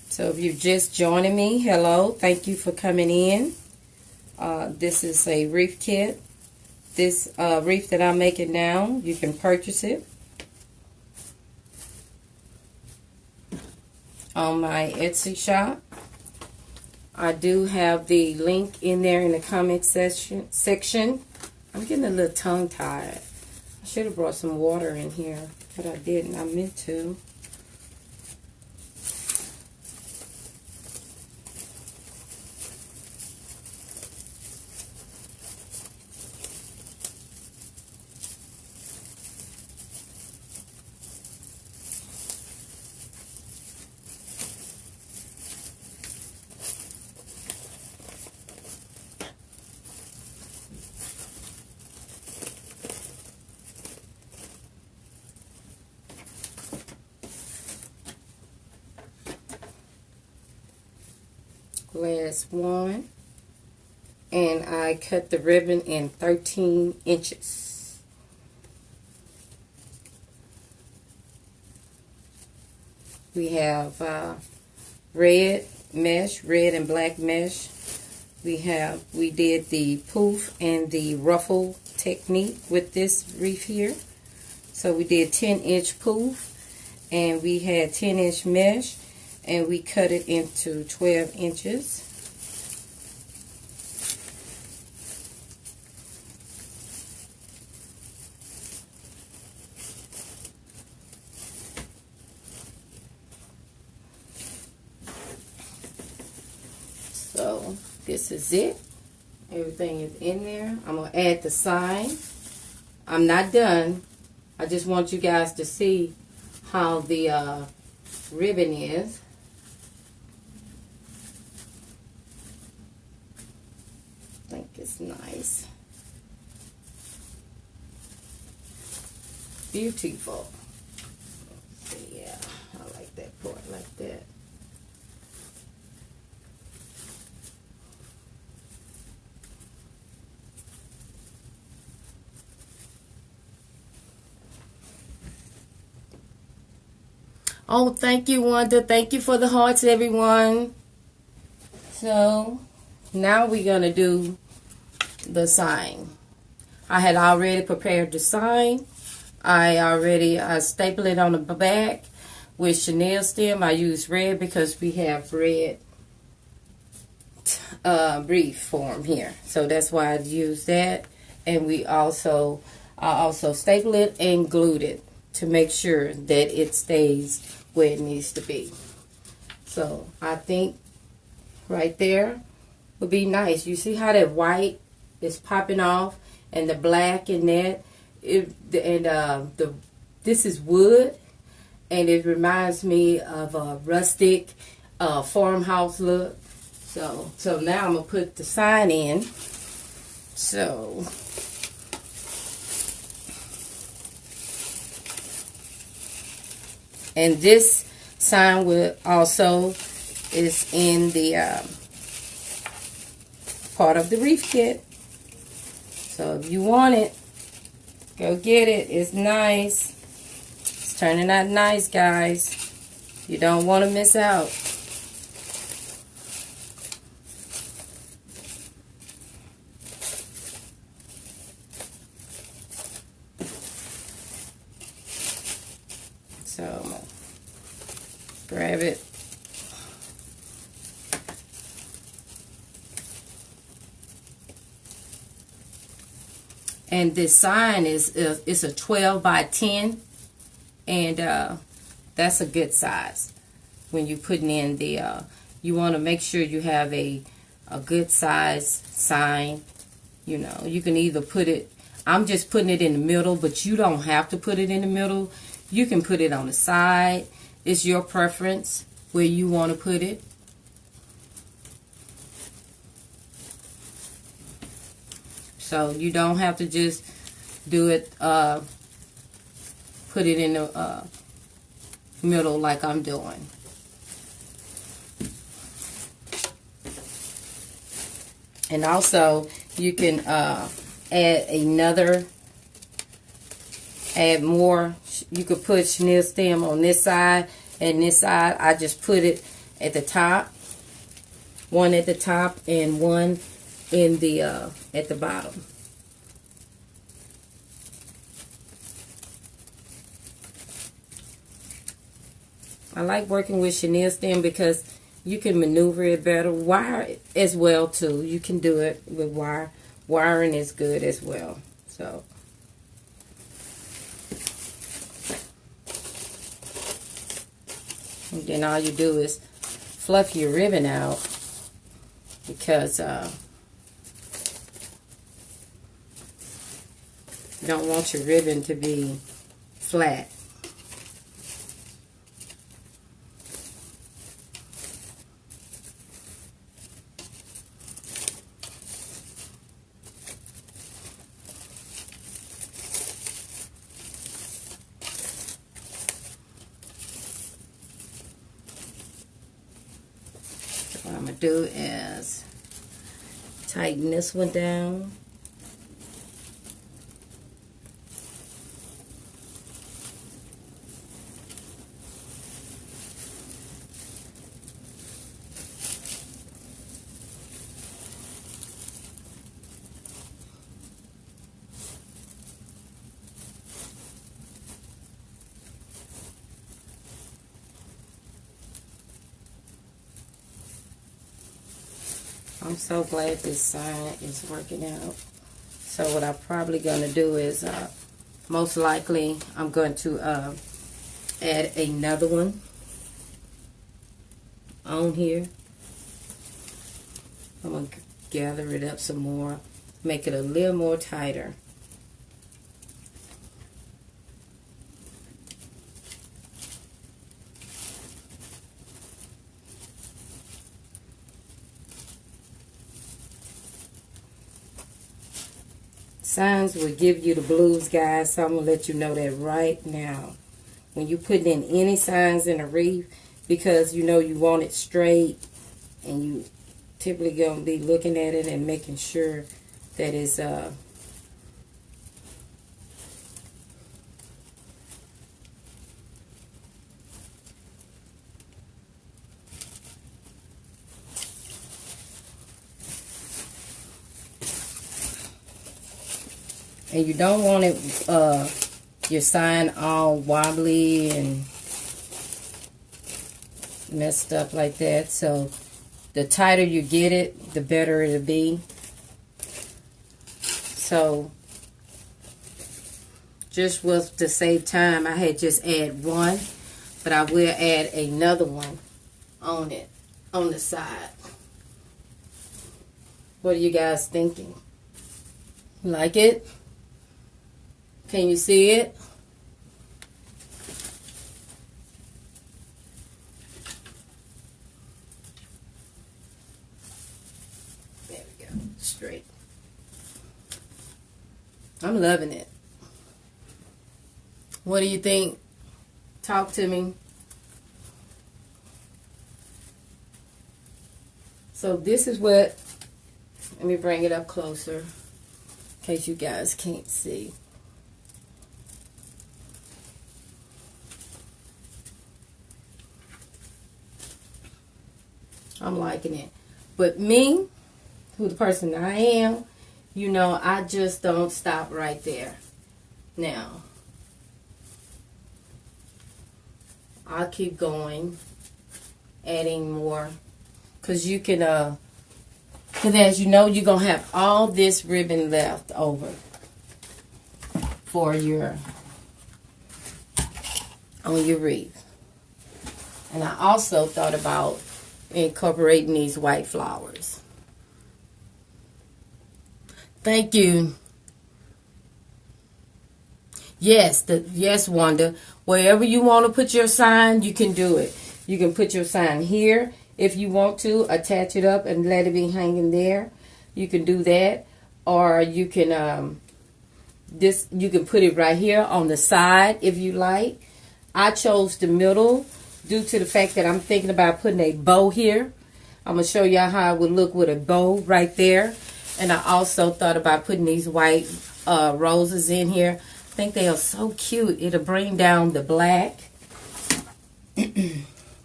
So if you're just joining me, hello, thank you for coming in. This is a wreath kit. This wreath that I'm making now, you can purchase it on my Etsy shop. I do have the link in there in the comment section. I'm getting a little tongue-tied. I should have brought some water in here, but I didn't. I meant to. Last one, and I cut the ribbon in 13 inches. We have red mesh, red and black mesh. We did the poof and the ruffle technique with this wreath here. So we did 10-inch poof, and we had 10-inch mesh, and we cut it into 12 inches. So this is it. Everything is in there. I'm going to add the sign. I'm not done. I just want you guys to see how the ribbon is. I think it's nice. Beautiful. So yeah, I like that part like that. Oh, thank you, Wanda. Thank you for the hearts, everyone. So now we're going to do the sign. I had already prepared the sign. I stapled it on the back with chenille stem. I used red because we have red wreath form here. So that's why I used that. And I also stapled it and glued it to make sure that it stays where it needs to be. So I think right there would be nice. You see how that white is popping off and the black in that? This is wood, and it reminds me of a rustic farmhouse look. So now I'm gonna put the sign in. So and this sign will also is in the part of the Wreath Kit. So if you want it, go get it. It's nice. It's turning out nice, guys. You don't want to miss out. So I'm gonna grab it. And this sign is a 12 by 10, and that's a good size. When you're putting in the, you want to make sure you have a good size sign. You know, you can either put it, I'm just putting it in the middle, but you don't have to put it in the middle. You can put it on the side. It's your preference where you want to put it. So you don't have to just do it, put it in the middle like I'm doing. And also you can add more. You could put chenille stem on this side, and this side I just put it at the top. One at the top and one in the at the bottom. I like working with chenille stem because you can maneuver it better. Wire as well too. You can do it with wire. Wiring is good as well. So And then all you do is fluff your ribbon out, because you don't want your ribbon to be flat. What I'm going to do is tighten this one down. I'm so glad this sign is working out. So what I'm probably going to do is, most likely, I'm going to add another one on here. I'm going to gather it up some more, make it a little more tighter. Signs will give you the blues, guys, so I'm going to let you know that right now. When you put in any signs in a wreath, because you know you want it straight, and you typically going to be looking at it and making sure that it's and you don't want it, your sign all wobbly and messed up like that. So the tighter you get it, the better it'll be. So just was to save time, I had just add one, but I will add another one on it, on the side. What are you guys thinking? Like it? Can you see it? There we go. Straight. I'm loving it. What do you think? Talk to me. So this is what, let me bring it up closer in case you guys can't see. I'm liking it. But me, who the person I am, you know, I just don't stop right there. Now, I'll keep going, adding more. Because you can, because as you know, you're going to have all this ribbon left over for your, on your wreath. And I also thought about incorporating these white flowers. Thank you. Yes, yes, Wanda. Wherever you want to put your sign, you can do it. You can put your sign here if you want to, attach it up and let it be hanging there. You can do that, or you can you can put it right here on the side if you like. I chose the middle due to the fact that I'm thinking about putting a bow here. I'm going to show y'all how it would look with a bow right there. And I also thought about putting these white roses in here. I think they are so cute. It'll bring down the black.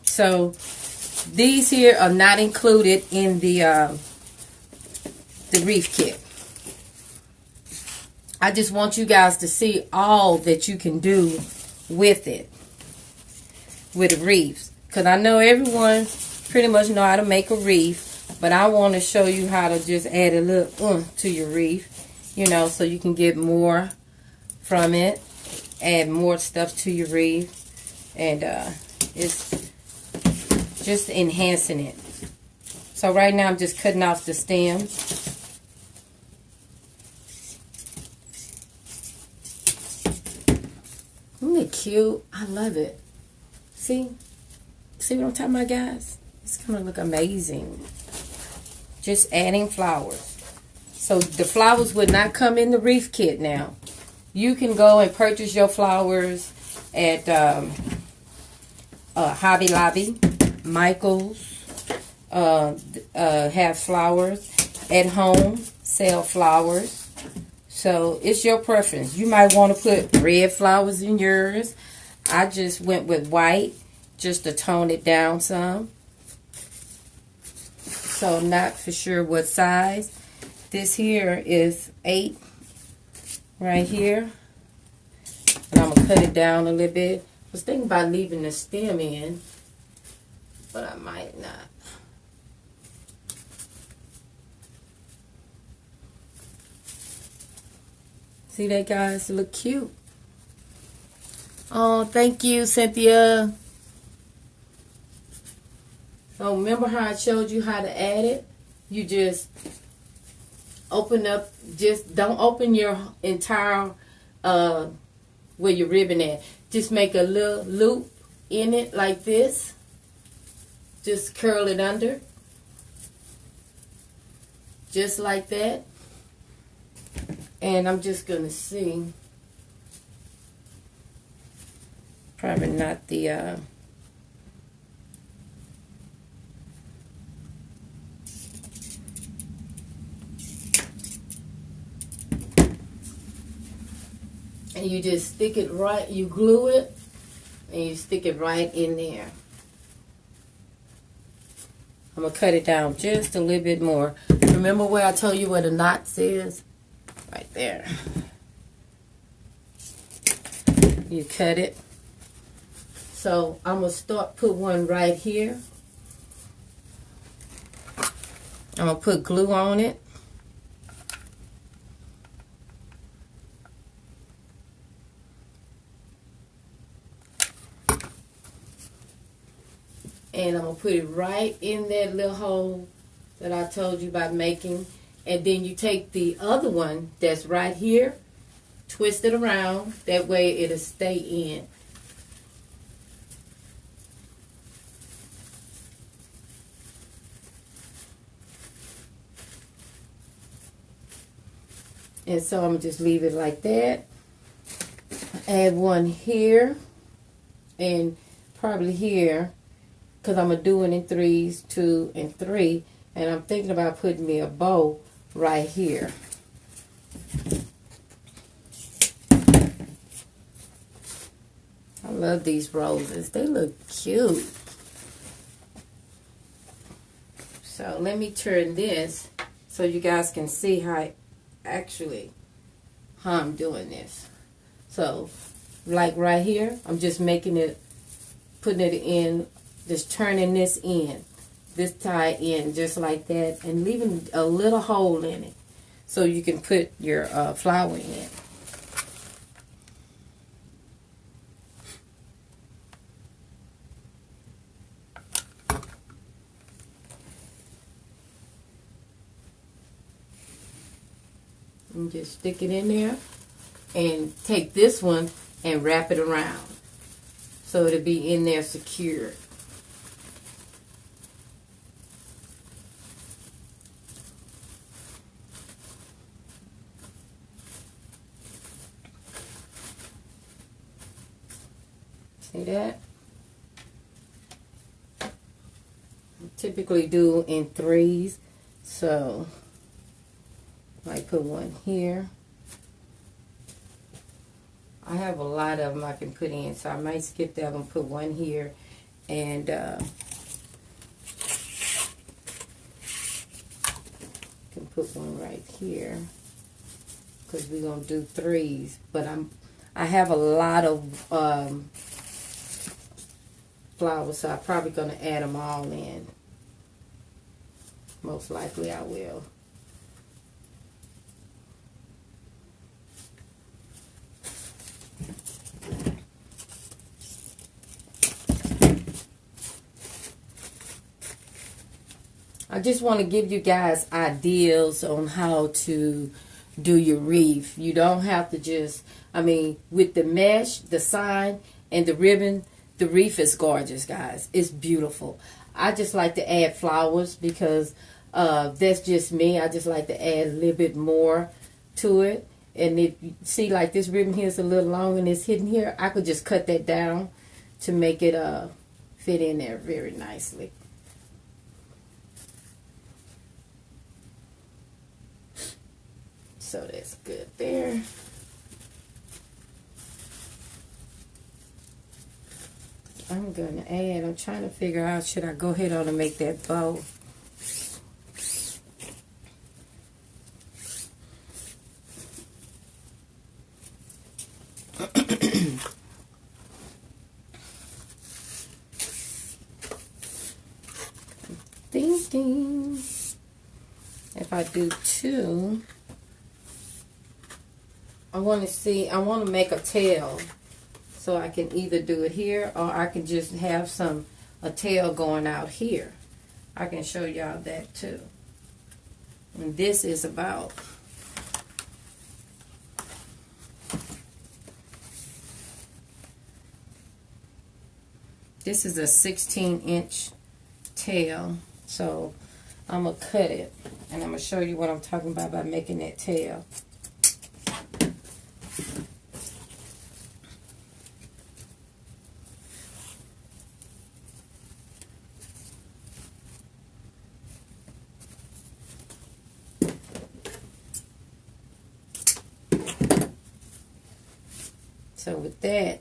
So these here are not included in the wreath kit. I just want you guys to see all that you can do with it. With wreaths, because I know everyone pretty much know how to make a wreath, but I want to show you how to just add a little to your wreath, you know, so you can get more from it, add more stuff to your wreath, and it's just enhancing it. So right now I'm just cutting off the stems. Isn't it cute? I love it. See what I'm talking about, guys? It's gonna look amazing. Just adding flowers. So the flowers would not come in the wreath kit now. You can go and purchase your flowers at Hobby Lobby, Michael's. Have flowers at home, sell flowers. So it's your preference. You might want to put red flowers in yours. I just went with white just to tone it down some. So I'm not for sure what size. This here is 8 right here. And I'm going to cut it down a little bit. I was thinking about leaving the stem in, but I might not. See that, guys? It look cute. Oh, thank you, Cynthia. So remember how I showed you how to add it? You just open up, just don't open your entire where your ribbon at. Just make a little loop in it like this. Just curl it under. Just like that. And I'm just going to see. Probably not the... And you just stick it right, you glue it, and you stick it right in there. I'm going to cut it down just a little bit more. Remember where I told you where the knots is? Right there. You cut it. So I'm going to put one right here. I'm going to put glue on it. And I'm going to put it right in that little hole that I told you about making. And then you take the other one that's right here, twist it around. That way it'll stay in. And so I'm going to just leave it like that. Add one here. And probably here. Because I'm going to do it in 3s, 2, and 3. And I'm thinking about putting me a bow right here. I love these roses. They look cute. So let me turn this so you guys can see how I'm doing this. So like right here, I'm just making it, putting it in, just turning this in. This tie in just like that, and leaving a little hole in it so you can put your flower in. And just stick it in there and take this one and wrap it around so it'll be in there secure. See that? I typically do in 3s, so I might put one here. I have a lot of them I can put in, so I might skip that one, put one here, and can put one right here because we're gonna do 3s. But I have a lot of flowers, so I'm probably going to add them all in. Most likely I will. I just want to give you guys ideas on how to do your wreath. You don't have to just, I mean, with the mesh, the sign, and the ribbon, the wreath is gorgeous, guys. It's beautiful. I just like to add flowers because that's just me. I just like to add a little bit more to it. And if you see, like this ribbon here is a little long and it's hidden here, I could just cut that down to make it fit in there very nicely. So that's good there. I'm going to add, I'm trying to figure out, should I go ahead on and make that bow? Thinking if I do two, I want to make a tail, so I can either do it here or I can just have a tail going out here. I can show y'all that too. And this is about this is a 16-inch tail, so I'm gonna cut it and I'm gonna show you what I'm talking about by making that tail. So with that,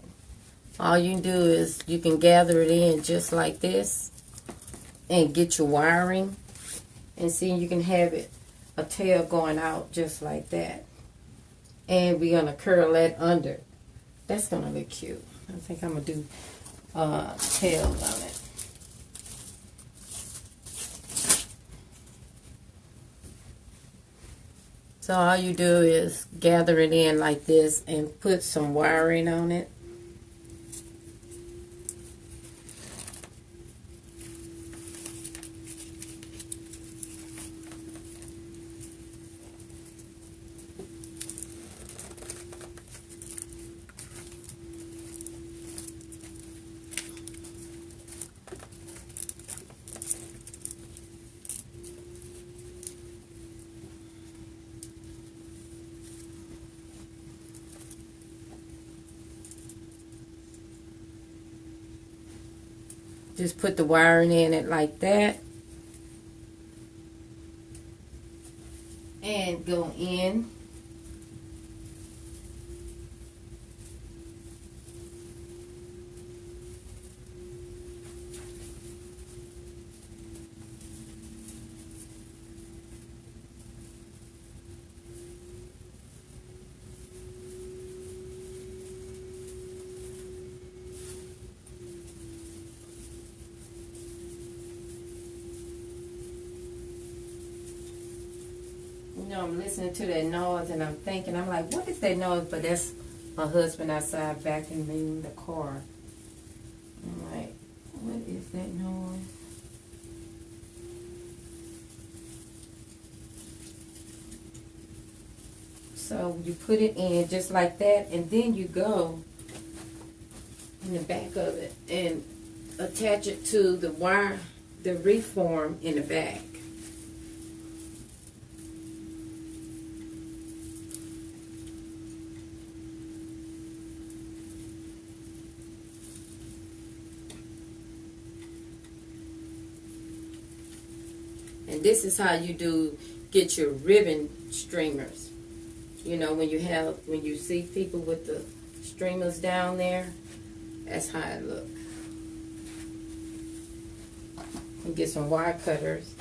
all you can do is you can gather it in just like this and get your wiring, and see, you can have it a tail going out just like that. And we're gonna curl that under. That's gonna look cute. I think I'm gonna do tails on it. So all you do is gather it in like this and put some wiring on it. Just put the wiring in it like that. And go in. You know, I'm listening to that noise and I'm thinking, I'm like, what is that noise? But that's my husband outside vacuuming the car. I'm like, what is that noise? So you put it in just like that, and then you go in the back of it and attach it to the wire, the wreath form in the back. And this is how you get your ribbon streamers. You know, when you see people with the streamers down there, that's how it looks. And get some wire cutters.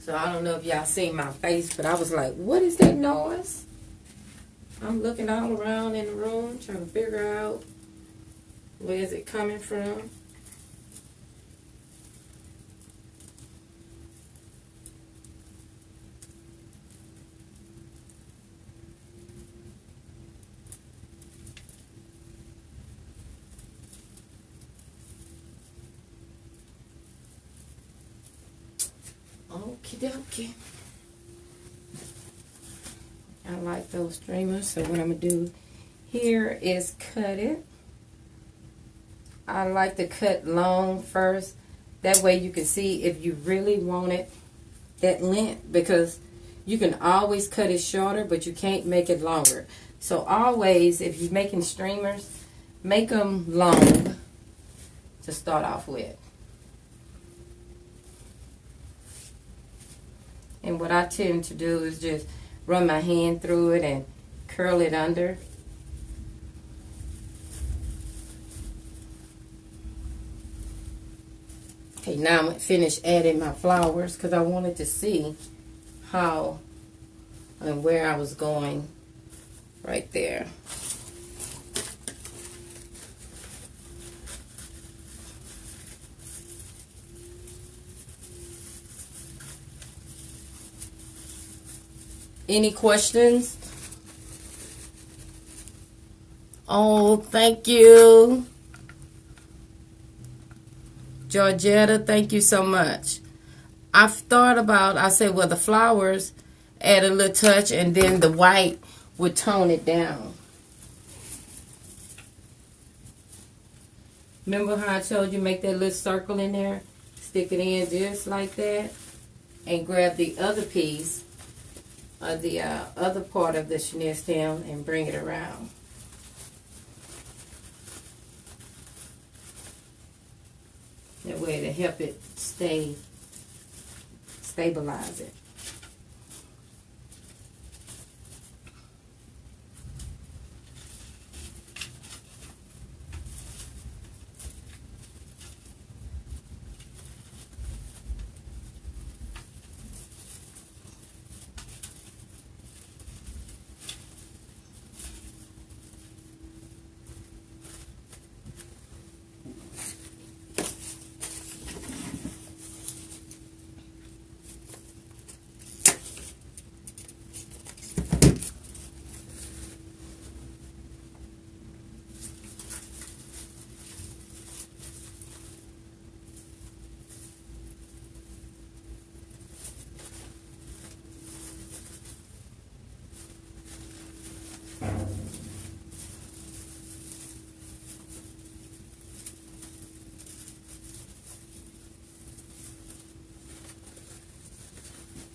So I don't know if y'all seen my face, but I was like, what is that noise? I'm looking all around in the room trying to figure out where is it coming from. Okie dokie. I like those streamers, so what I'm going to do here is cut it. I like to cut long first. That way you can see if you really want it that length, because you can always cut it shorter, but you can't make it longer. So always, if you're making streamers, make them long to start off with. And what I tend to do is just run my hand through it and curl it under. Okay, now I'm finished adding my flowers because I wanted to see how and where I was going right there. Any questions? Oh, thank you. Georgetta, thank you so much. I've thought about, I said, well, the flowers add a little touch, and then the white would tone it down. Remember how I told you make that little circle in there? Stick it in just like that, and grab the other piece of the other part of the chenille stem and bring it around. That way to help it stabilize it.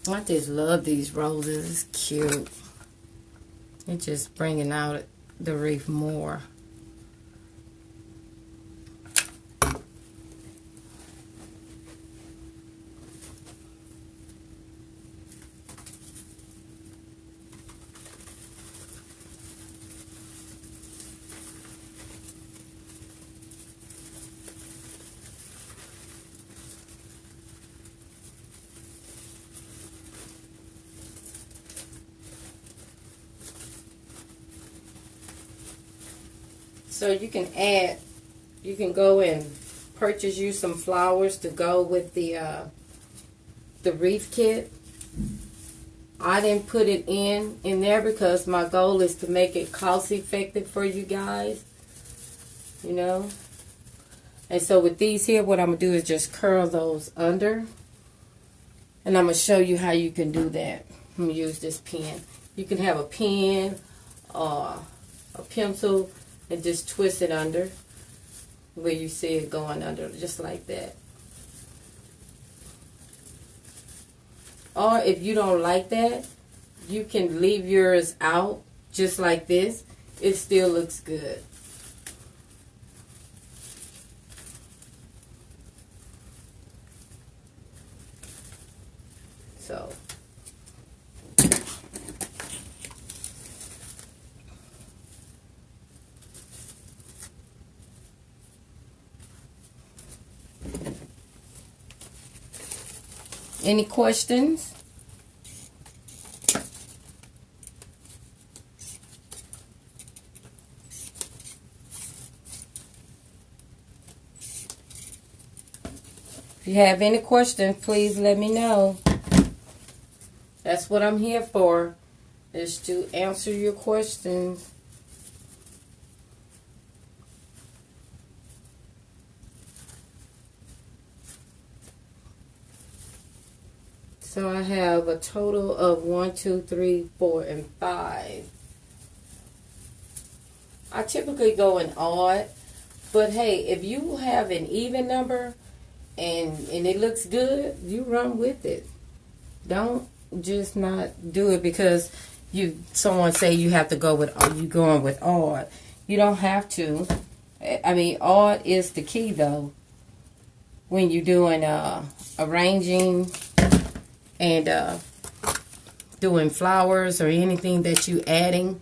I just love these roses. It's cute. It's just bringing out the wreath more. So you can go and purchase you some flowers to go with the Wreath Kit. I didn't put it in there because my goal is to make it cost effective for you guys, you know. And so with these here, what I'm going to do is just curl those under. And I'm going to show you how you can do that. I'm going to use this pen. You can have a pen or a pencil and just twist it under where you see it going under, just like that. Or if you don't like that, you can leave yours out just like this. It still looks good. So any questions? If you have any questions, please let me know. That's what I'm here for, is to answer your questions. So I have a total of 1, 2, 3, 4, and 5. I typically go in odd, but hey, if you have an even number and it looks good, you run with it. Don't just not do it because someone say you have to go with, you going with odd. You don't have to. I mean, odd is the key though when you're doing arranging and doing flowers or anything that you adding.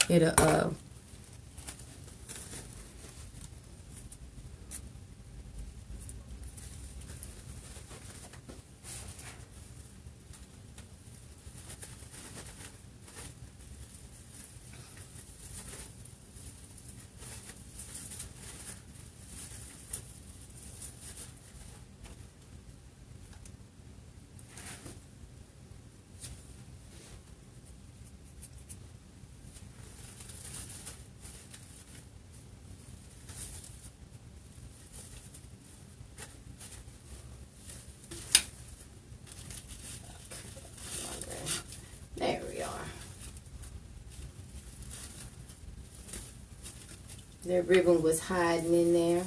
It'll there we are. That ribbon was hiding in there.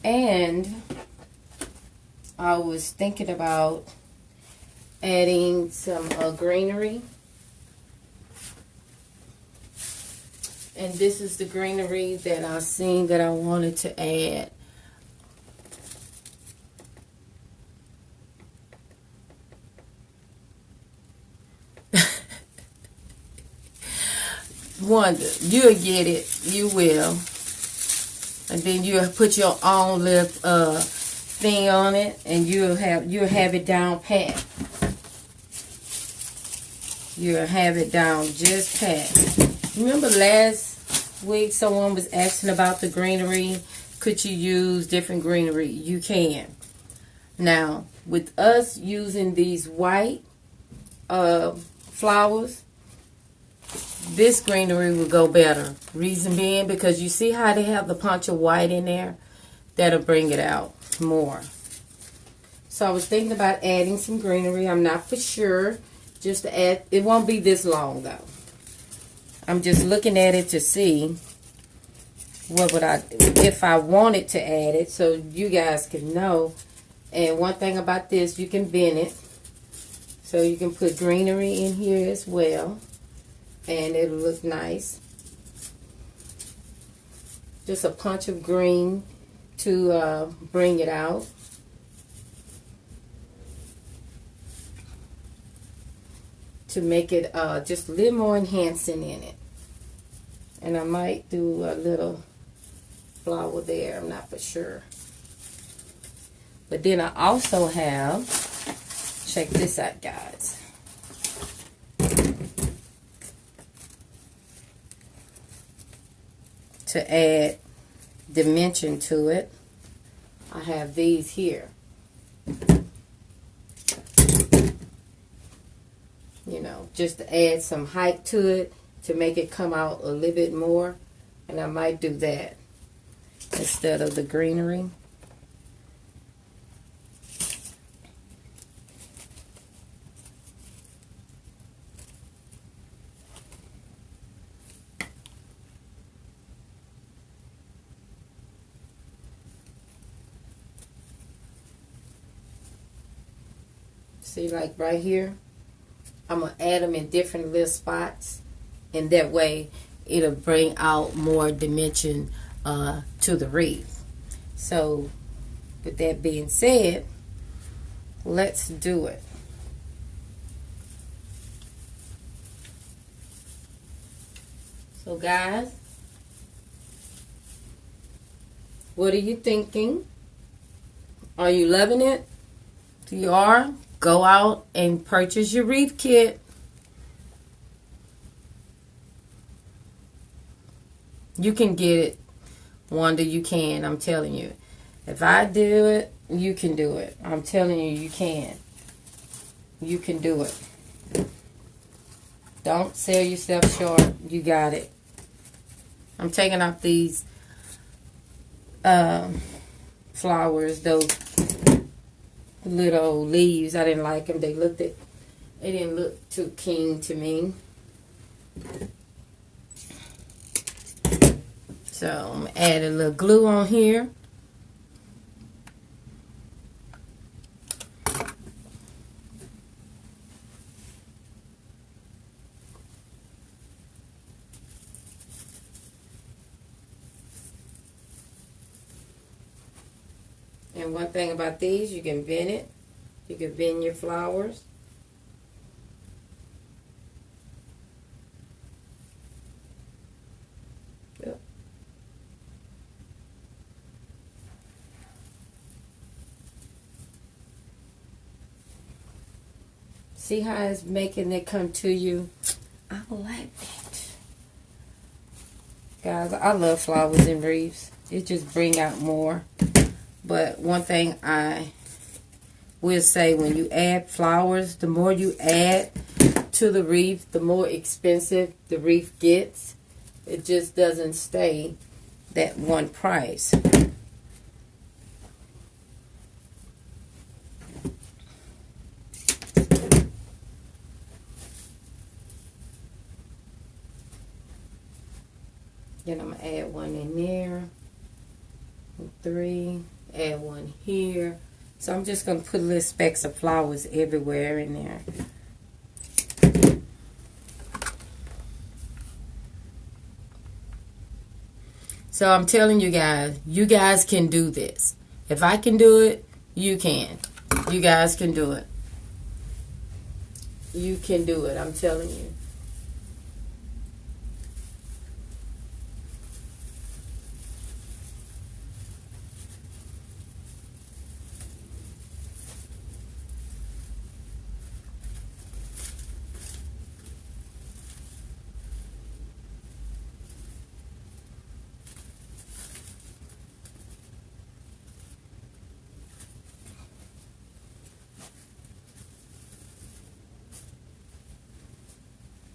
And I was thinking about adding some greenery. And this is the greenery that I seen that I wanted to add. Wonder, you'll get it. You will. And then you'll put your own little thing on it, and you'll have it down pat. You'll have it down just pat. Remember last week someone was asking about the greenery. Could you use different greenery? You can. Now, with us using these white flowers, this greenery will go better. Reason being, because you see how they have the punch of white in there? That'll bring it out more. So I was thinking about adding some greenery. I'm not for sure. Just to add. It won't be this long though. I'm just looking at it to see what would if I wanted to add it, so you guys can know. And one thing about this, you can bend it. So you can put greenery in here as well. And it'll look nice. Just a punch of green to bring it out. To make it just a little more enhancing in it. And I might do a little flower there. I'm not for sure. But then I also have, check this out guys. To add dimension to it, I have these here. You know, just to add some height to it, to make it come out a little bit more. And I might do that instead of the greenery. See, like right here, I'm going to add them in different little spots. And that way, it'll bring out more dimension to the wreath. So, with that being said, let's do it. So, guys, what are you thinking? Are you loving it? If you are, go out and purchase your wreath kit. You can get it. Wonder, you can. I'm telling you. If I do it, You can do it. I'm telling you, you can. You can do it. Don't sell yourself short. You got it. I'm taking off these flowers, those little leaves. I didn't like them. They didn't look too keen to me. So I'm going to add a little glue on here. And one thing about these, you can bend it. You can bend your flowers. Yep. See how it's making it come to you? I like that. Guys, I love flowers and wreaths. It just bring out more. But one thing I will say, when you add flowers, the more you add to the wreath, the more expensive the wreath gets. It just doesn't stay that one price. Then I'm going to add one in there. 3. Add one here. So I'm just going to put little specks of flowers everywhere in there. So I'm telling you guys can do this. If I can do it, you can. You guys can do it. You can do it, I'm telling you.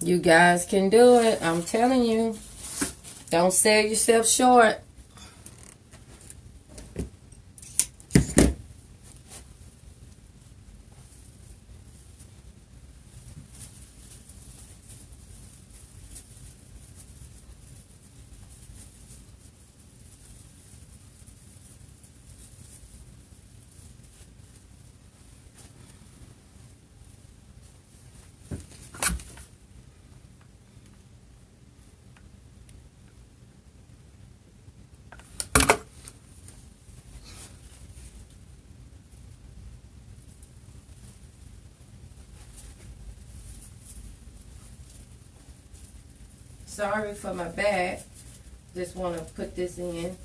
You guys can do it. I'm telling you. Don't sell yourself short. Sorry for my back. Just want to put this in.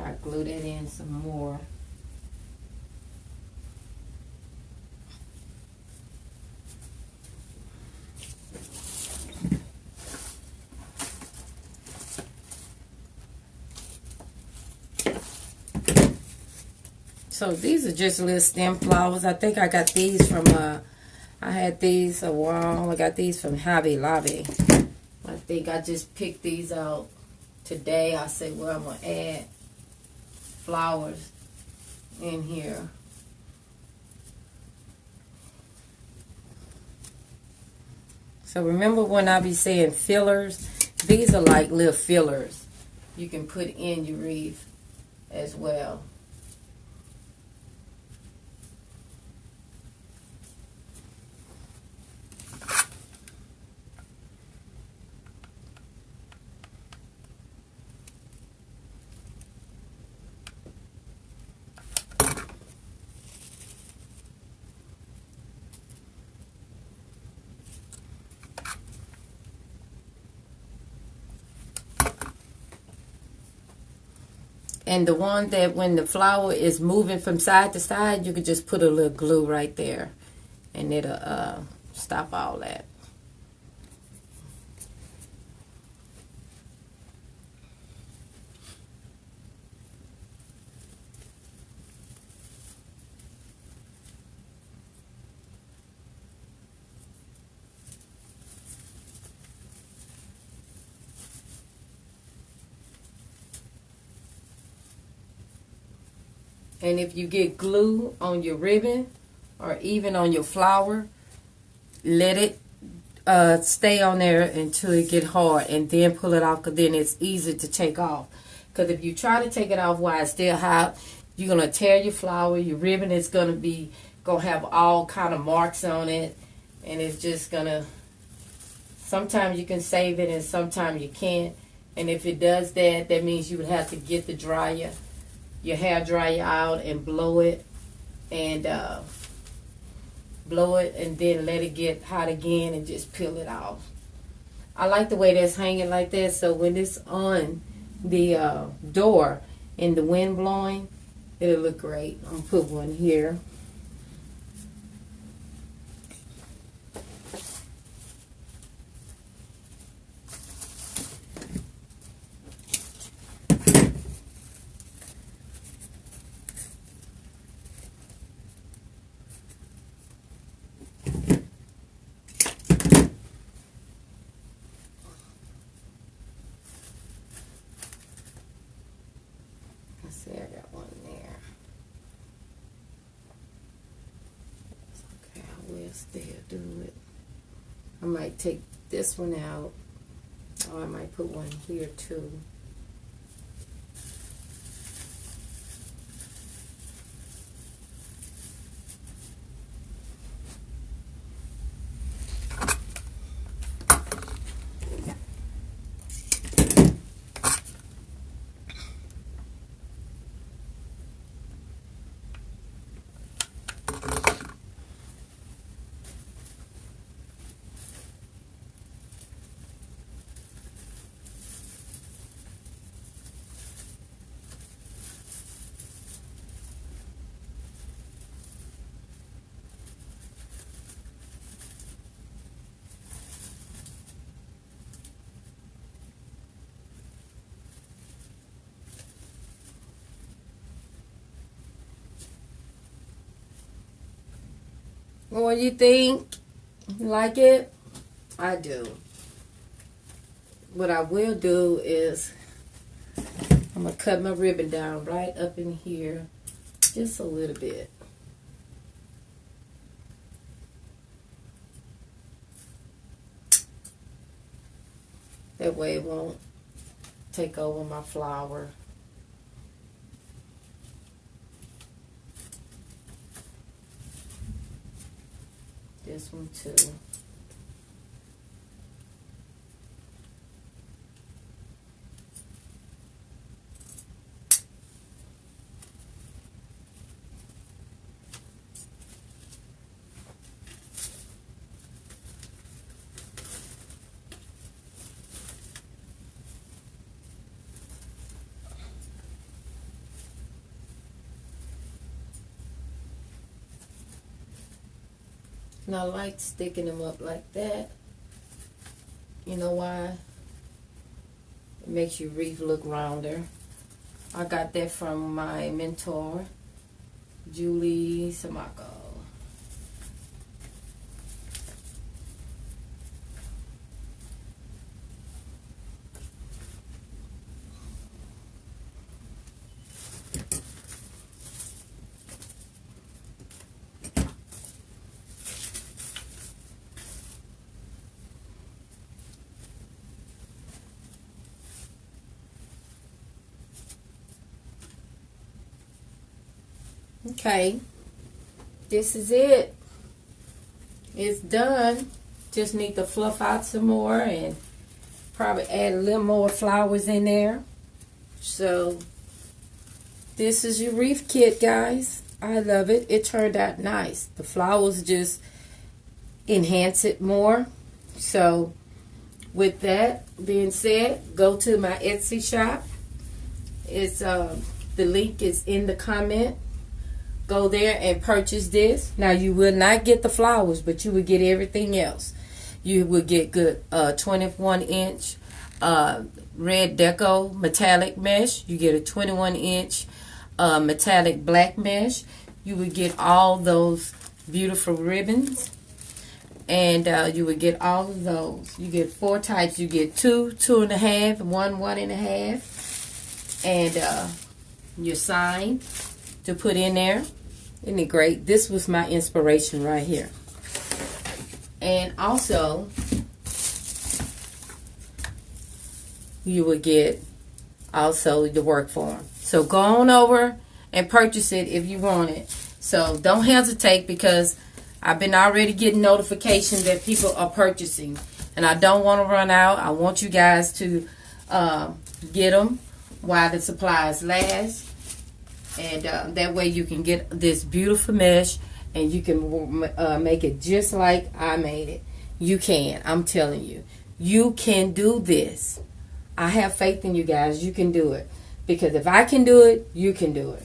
I glue that in some more. So these are just little stem flowers. I think I got these from, I had these a while. I got these from Hobby Lobby. I think I just picked these out today. I said, well, I'm going to add flowers in here. So remember when I be saying fillers? These are like little fillers you can put in your wreath as well. And the one that when the flower is moving from side to side, you could just put a little glue right there, and it'll stop all that. And if you get glue on your ribbon or even on your flower, let it stay on there until it get hard, and then pull it off, because then it's easy to take off. Because if you try to take it off while it's still hot, you're going to tear your flower. Your ribbon is going to have all kind of marks on it, and it's just going to, sometimes you can save it and sometimes you can't. And if it does that, that means you would have to get the dryer, your hair dryer out, and blow it, and then let it get hot again and just peel it off. I like the way that's hanging like that, so when it's on the door and the wind blowing, it'll look great. I'm gonna put one here. See, I got one there. Okay, I will still do it. I might take this one out, or I might put one here too. What do you think? You like it? I do. What I will do is I'm going to cut my ribbon down right up in here just a little bit. That way it won't take over my flower. This one too. And I like sticking them up like that. You know why? It makes your wreath look rounder. I got that from my mentor, Julie Samako. Okay, this is it. It's done. Just need to fluff out some more and probably add a little more flowers in there. So this is your wreath kit, guys. I love it. It turned out nice. The flowers just enhance it more. So with that being said, go to my Etsy shop. It's The link is in the comment. Go there and purchase this. Now, you will not get the flowers, but you will get everything else. You will get good 21-inch red deco metallic mesh. You get a 21-inch metallic black mesh. You would get all those beautiful ribbons, and you would get all of those. You get 4 types. You get 2, 2.5, 1, 1.5, and your sign to put in there. Isn't it great? This was my inspiration right here. And also, you would get also the work form. So go on over and purchase it if you want it. So don't hesitate, because I've been already getting notification that people are purchasing, and I don't want to run out. I want you guys to get them while the supplies last, and that way you can get this beautiful mesh, and you can make it just like I made it. You can. I'm telling you, you can do this. I have faith in you guys. You can do it, because if I can do it, you can do it.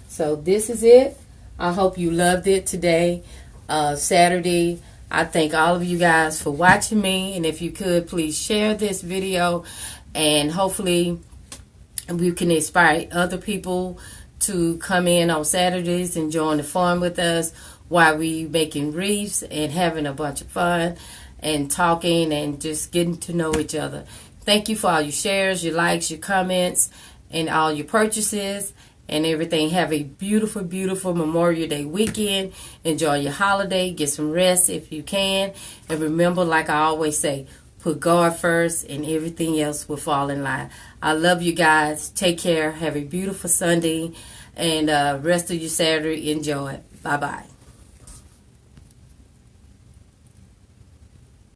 So this is it. I hope you loved it today, Saturday. I thank all of you guys for watching me, and if you could, please share this video, and hopefully we can inspire other people to come in on Saturdays and join the fun with us while we making wreaths and having a bunch of fun and talking and just getting to know each other. Thank you for all your shares, your likes, your comments, and all your purchases and everything. Have a beautiful, beautiful Memorial Day weekend. Enjoy your holiday. Get some rest if you can. And remember, like I always say, put God first and everything else will fall in line. I love you guys. Take care. Have a beautiful Sunday. And rest of your Saturday, enjoy it. Bye-bye.